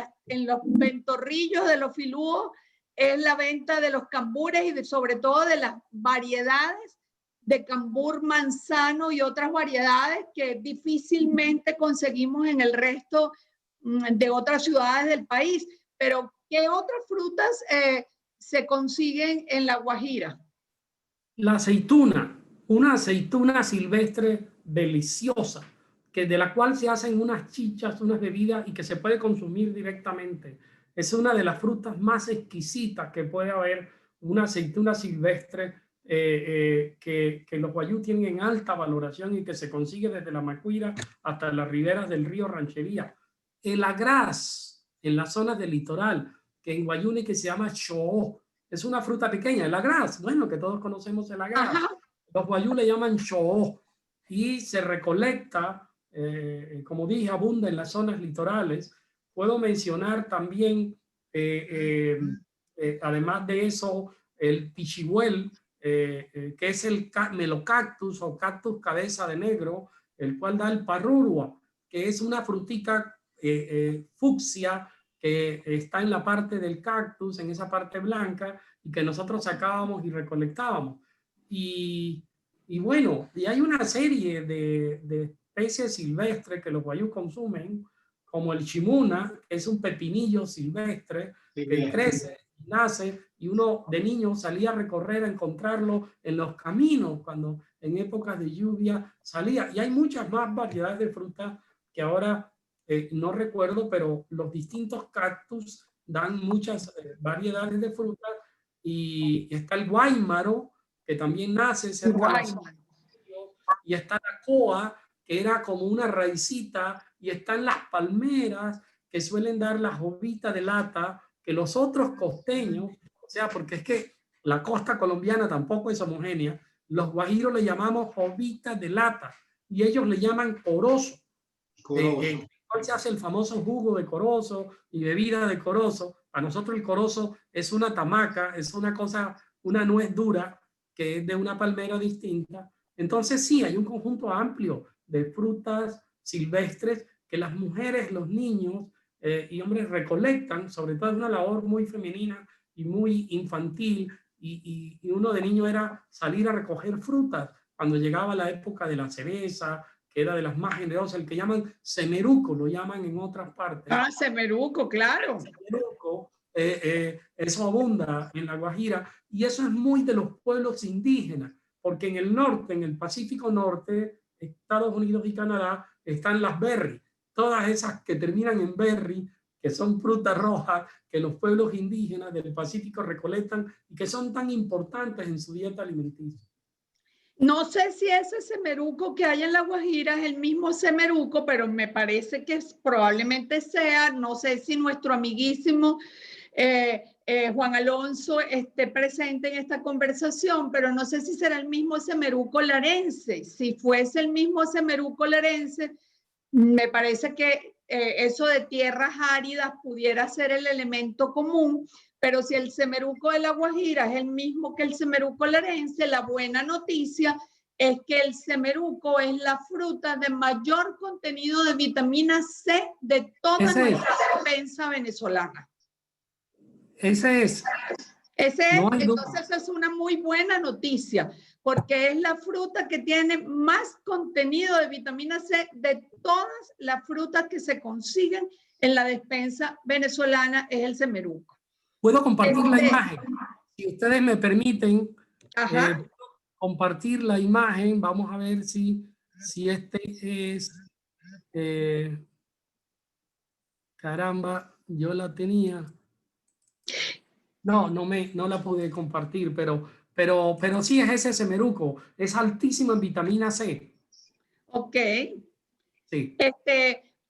los ventorrillos de los filúos, es la venta de los cambures y sobre todo de las variedades de cambur manzano y otras variedades que difícilmente conseguimos en el resto de otras ciudades del país. Pero ¿qué otras frutas se consiguen en La Guajira? La aceituna, una aceituna silvestre deliciosa, de la cual se hacen unas chichas, unas bebidas y que se puede consumir directamente. Es una de las frutas más exquisitas que puede haber, una aceituna silvestre que los wayuu tienen en alta valoración y que se consigue desde la Macuira hasta las riberas del río Ranchería. El agraz, en las zonas del litoral, que en guayuni que se llama choó, es una fruta pequeña. El agraz, bueno, que todos conocemos el agraz. Ajá. Los wayuu le llaman choó y se recolecta, como dije, abunda en las zonas litorales. Puedo mencionar también, además de eso, el pichihuel, que es el melocactus o cactus cabeza de negro, el cual da el parrurua, que es una frutica fucsia que está en la parte del cactus, en esa parte blanca, y que nosotros sacábamos y recolectábamos. Y bueno, y hay una serie de especies silvestres que los wayuu consumen, como el chimuna, que es un pepinillo silvestre que crece, nace, y uno de niño salía a recorrer a encontrarlo en los caminos cuando en épocas de lluvia salía. Y hay muchas más variedades de frutas que ahora no recuerdo, pero los distintos cactus dan muchas variedades de frutas. Y está el guáymaro, que también nace cerca de los... Y está la coa, que era como una raicita, y están las palmeras, que suelen dar las hojitas de lata, que los otros costeños, o sea, porque es que la costa colombiana tampoco es homogénea, los guajiros le llamamos hojitas de lata, y ellos le llaman corozo. ¿Cuál se hace el famoso jugo de corozo y bebida de corozo? A nosotros el corozo es una tamaca, es una cosa, una nuez dura, que es de una palmera distinta. Entonces sí, hay un conjunto amplio de frutas silvestres que las mujeres, los niños y hombres recolectan, sobre todo es una labor muy femenina y muy infantil, y uno de niño era salir a recoger frutas cuando llegaba la época de la cereza, que era de las más generosas, el que llaman semeruco, lo llaman en otras partes. Ah, semeruco, claro. Semeruco, eso abunda en La Guajira, y eso es muy de los pueblos indígenas, porque en el norte, en el Pacífico Norte, Estados Unidos y Canadá, están las berry, todas esas que terminan en berry, que son frutas rojas que los pueblos indígenas del Pacífico recolectan y que son tan importantes en su dieta alimenticia. No sé si ese semeruco que hay en La Guajira es el mismo semeruco, pero me parece que probablemente sea, no sé si nuestro amiguísimo Juan Alonso esté presente en esta conversación, pero no sé si será el mismo semeruco larense. Si fuese el mismo semeruco larense, me parece que eso de tierras áridas pudiera ser el elemento común, pero si el semeruco de La Guajira es el mismo que el semeruco larense, la buena noticia es que el semeruco es la fruta de mayor contenido de vitamina C de toda nuestra despensa venezolana. Ese es. No hay duda. Entonces es una muy buena noticia, porque es la fruta que tiene más contenido de vitamina C de todas las frutas que se consiguen en la despensa venezolana, es el semeruco. Puedo compartir la imagen. Si ustedes me permiten compartir la imagen, vamos a ver si este es... caramba, yo la tenía. No la pude compartir, pero sí es ese semeruco. Es altísimo en vitamina C. Ok. Sí.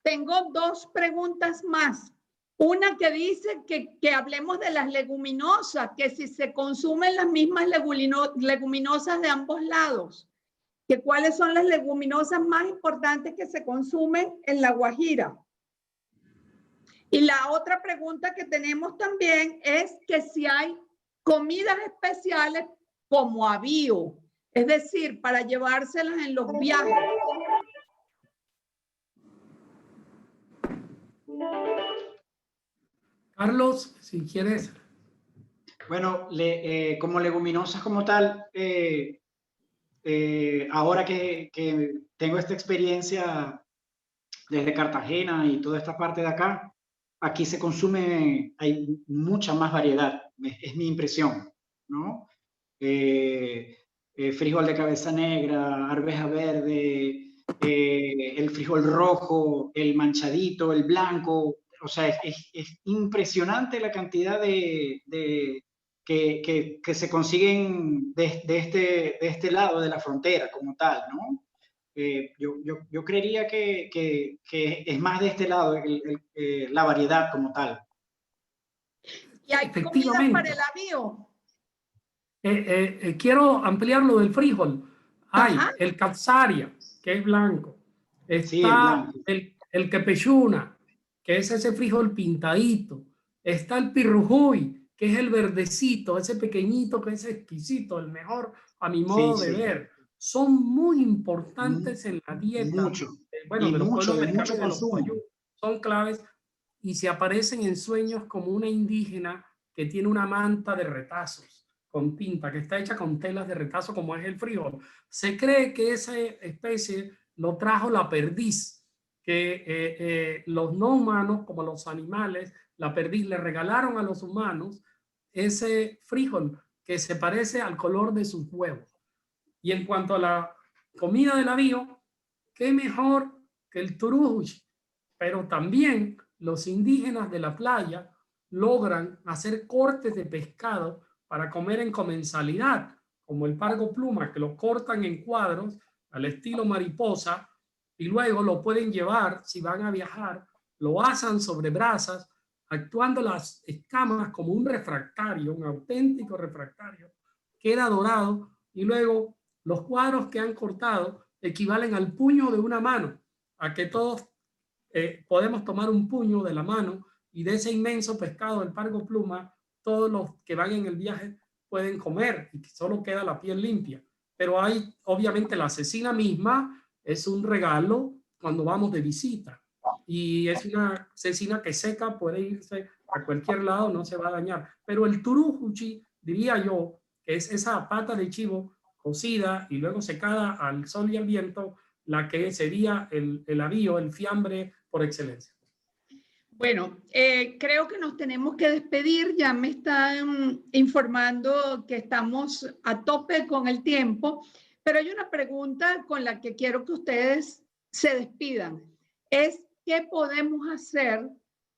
Tengo dos preguntas más. Una que dice que hablemos de las leguminosas, que si se consumen las mismas leguminosas de ambos lados, que cuáles son las leguminosas más importantes que se consumen en La Guajira. Y la otra pregunta que tenemos también es que si hay comidas especiales como avío, es decir, para llevárselas en los viajes. Carlos, si quieres. Bueno, como leguminosas como tal, ahora que tengo esta experiencia desde Cartagena y toda esta parte de acá, aquí se consume, hay mucha más variedad, es mi impresión, ¿no? Frijol de cabeza negra, arveja verde, el frijol rojo, el manchadito, el blanco. O sea, es impresionante la cantidad que se consiguen de este lado de la frontera como tal, ¿no? Yo creería que es más de este lado la variedad como tal. ¿Y hay comida para el avío? Quiero ampliar lo del frijol. Hay el capsaria, que es blanco. Está el quepechuna, que es ese frijol pintadito. Está el pirrujuy, que es el verdecito, ese pequeñito que es exquisito, el mejor a mi modo de ver. Son muy importantes en la dieta. Mucho. Bueno, de los pueblos americanos y de los guayú, son claves y se aparecen en sueños como una indígena que tiene una manta de retazos con tinta, que está hecha con telas de retazo como es el frijol. Se cree que esa especie lo trajo la perdiz, que los no humanos, como los animales, la perdiz le regalaron a los humanos ese frijol que se parece al color de sus huevos. Y en cuanto a la comida del avío, qué mejor que el turujuchi, pero también los indígenas de la playa logran hacer cortes de pescado para comer en comensalidad, como el pargo pluma, que lo cortan en cuadros al estilo mariposa y luego lo pueden llevar, si van a viajar, lo asan sobre brasas, actuando las escamas como un refractario, un auténtico refractario, queda dorado y luego los cuadros que han cortado equivalen al puño de una mano, a que todos podemos tomar un puño de la mano y de ese inmenso pescado del pargo pluma, todos los que van en el viaje pueden comer y solo queda la piel limpia. Pero hay, obviamente, la cecina misma es un regalo cuando vamos de visita y es una cecina que seca, puede irse a cualquier lado, no se va a dañar. Pero el turujuchi, diría yo, que es esa pata de chivo cocida y luego secada al sol y al viento, la que sería el avío, el fiambre por excelencia. Bueno, creo que nos tenemos que despedir. Ya me están informando que estamos a tope con el tiempo, pero hay una pregunta con la que quiero que ustedes se despidan. Es, ¿qué podemos hacer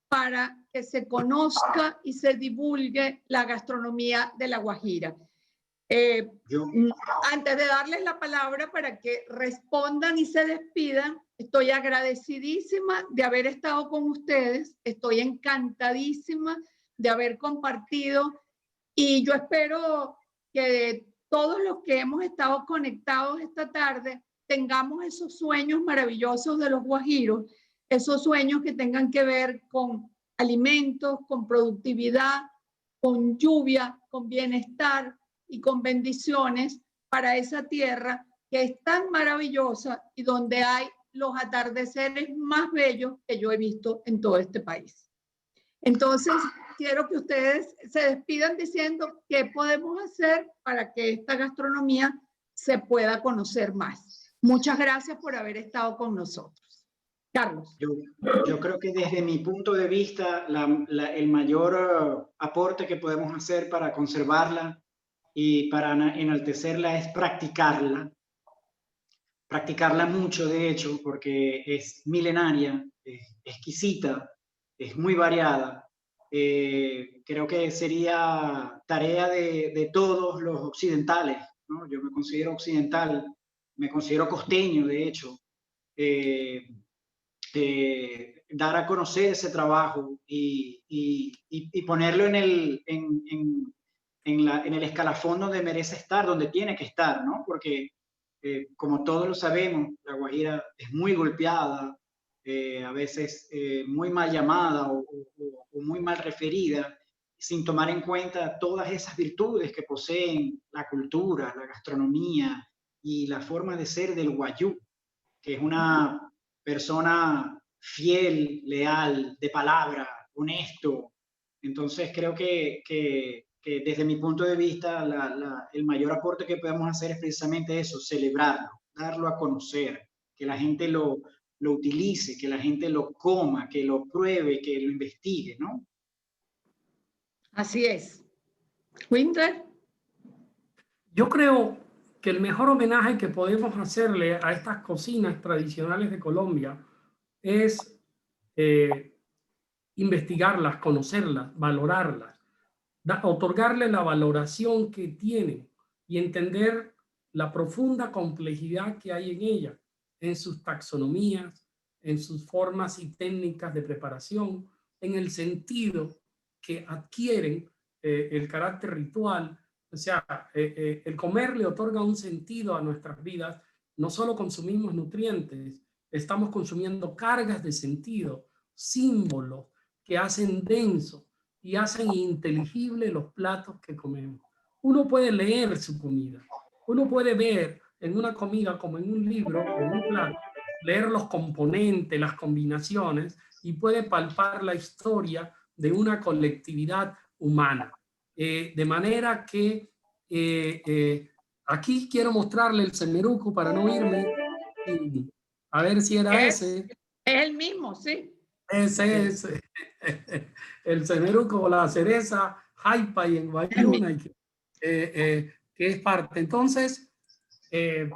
para que se conozca y se divulgue la gastronomía de La Guajira? Antes de darles la palabra para que respondan y se despidan, estoy agradecidísima de haber estado con ustedes, estoy encantadísima de haber compartido, y yo espero que todos los que hemos estado conectados esta tarde tengamos esos sueños maravillosos de los guajiros, esos sueños que tengan que ver con alimentos, con productividad, con lluvia, con bienestar y con bendiciones para esa tierra que es tan maravillosa y donde hay los atardeceres más bellos que yo he visto en todo este país. Entonces, quiero que ustedes se despidan diciendo qué podemos hacer para que esta gastronomía se pueda conocer más. Muchas gracias por haber estado con nosotros. Carlos. Yo creo que desde mi punto de vista, el mayor aporte que podemos hacer para conservarla y para enaltecerla es practicarla. Practicarla mucho, de hecho, porque es milenaria, es exquisita, es muy variada. Creo que sería tarea de todos los occidentales, ¿no? Yo me considero occidental, me considero costeño, de hecho, dar a conocer ese trabajo y ponerlo en el escalafón donde merece estar, donde tiene que estar, ¿no? Porque como todos lo sabemos, La Guajira es muy golpeada, a veces muy mal llamada o muy mal referida, sin tomar en cuenta todas esas virtudes que poseen la cultura, la gastronomía y la forma de ser del guayú, que es una persona fiel, leal, de palabra, honesto. Entonces creo que desde mi punto de vista el mayor aporte que podemos hacer es precisamente eso, celebrarlo, darlo a conocer, que la gente lo utilice, que la gente lo coma, que lo pruebe, que lo investigue, ¿no? Así es. Winter. Yo creo que el mejor homenaje que podemos hacerle a estas cocinas tradicionales de Colombia es investigarlas, conocerlas, valorarlas, otorgarle la valoración que tienen y entender la profunda complejidad que hay en ella, en sus taxonomías, en sus formas y técnicas de preparación, en el sentido que adquieren el carácter ritual. O sea, el comer le otorga un sentido a nuestras vidas. No solo consumimos nutrientes, estamos consumiendo cargas de sentido, símbolos que hacen denso y hacen inteligible los platos que comemos. Uno puede leer su comida, uno puede ver en una comida como en un libro, en un plato, leer los componentes, las combinaciones y puede palpar la historia de una colectividad humana. De manera que aquí quiero mostrarle el semeruco para no irme. A ver si era ese. Es el mismo, sí. Ese es el semeruco o la cereza jaipa y en Guayuna, que es parte. Entonces, ese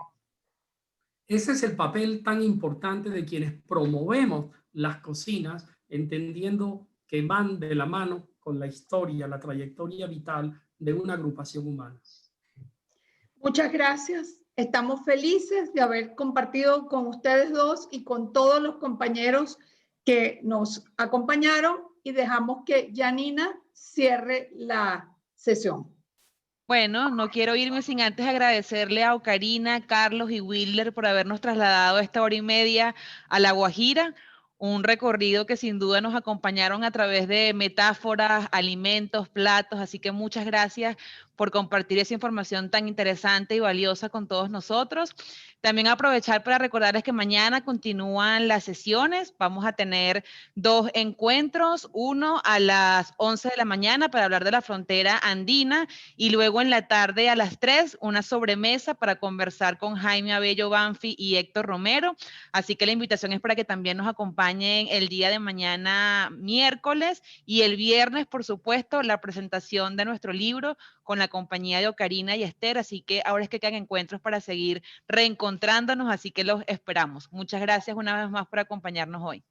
es el papel tan importante de quienes promovemos las cocinas, entendiendo que van de la mano con la historia, la trayectoria vital de una agrupación humana. Muchas gracias. Estamos felices de haber compartido con ustedes dos y con todos los compañeros que nos acompañaron, y dejamos que Janina cierre la sesión. Bueno, no quiero irme sin antes agradecerle a Ocarina, Carlos y Wilder por habernos trasladado esta hora y media a La Guajira, un recorrido que sin duda nos acompañaron a través de metáforas, alimentos, platos, así que muchas gracias por compartir esa información tan interesante y valiosa con todos nosotros. También aprovechar para recordarles que mañana continúan las sesiones. Vamos a tener 2 encuentros, uno a las 11 de la mañana para hablar de la frontera andina y luego en la tarde a las 3 una sobremesa para conversar con Jaime Abello Banfi y Héctor Romero. Así que la invitación es para que también nos acompañen el día de mañana miércoles y el viernes, por supuesto, la presentación de nuestro libro con la compañía de Ocarina y Esther, así que ahora es que quedan encuentros para seguir reencontrándonos, así que los esperamos. Muchas gracias una vez más por acompañarnos hoy.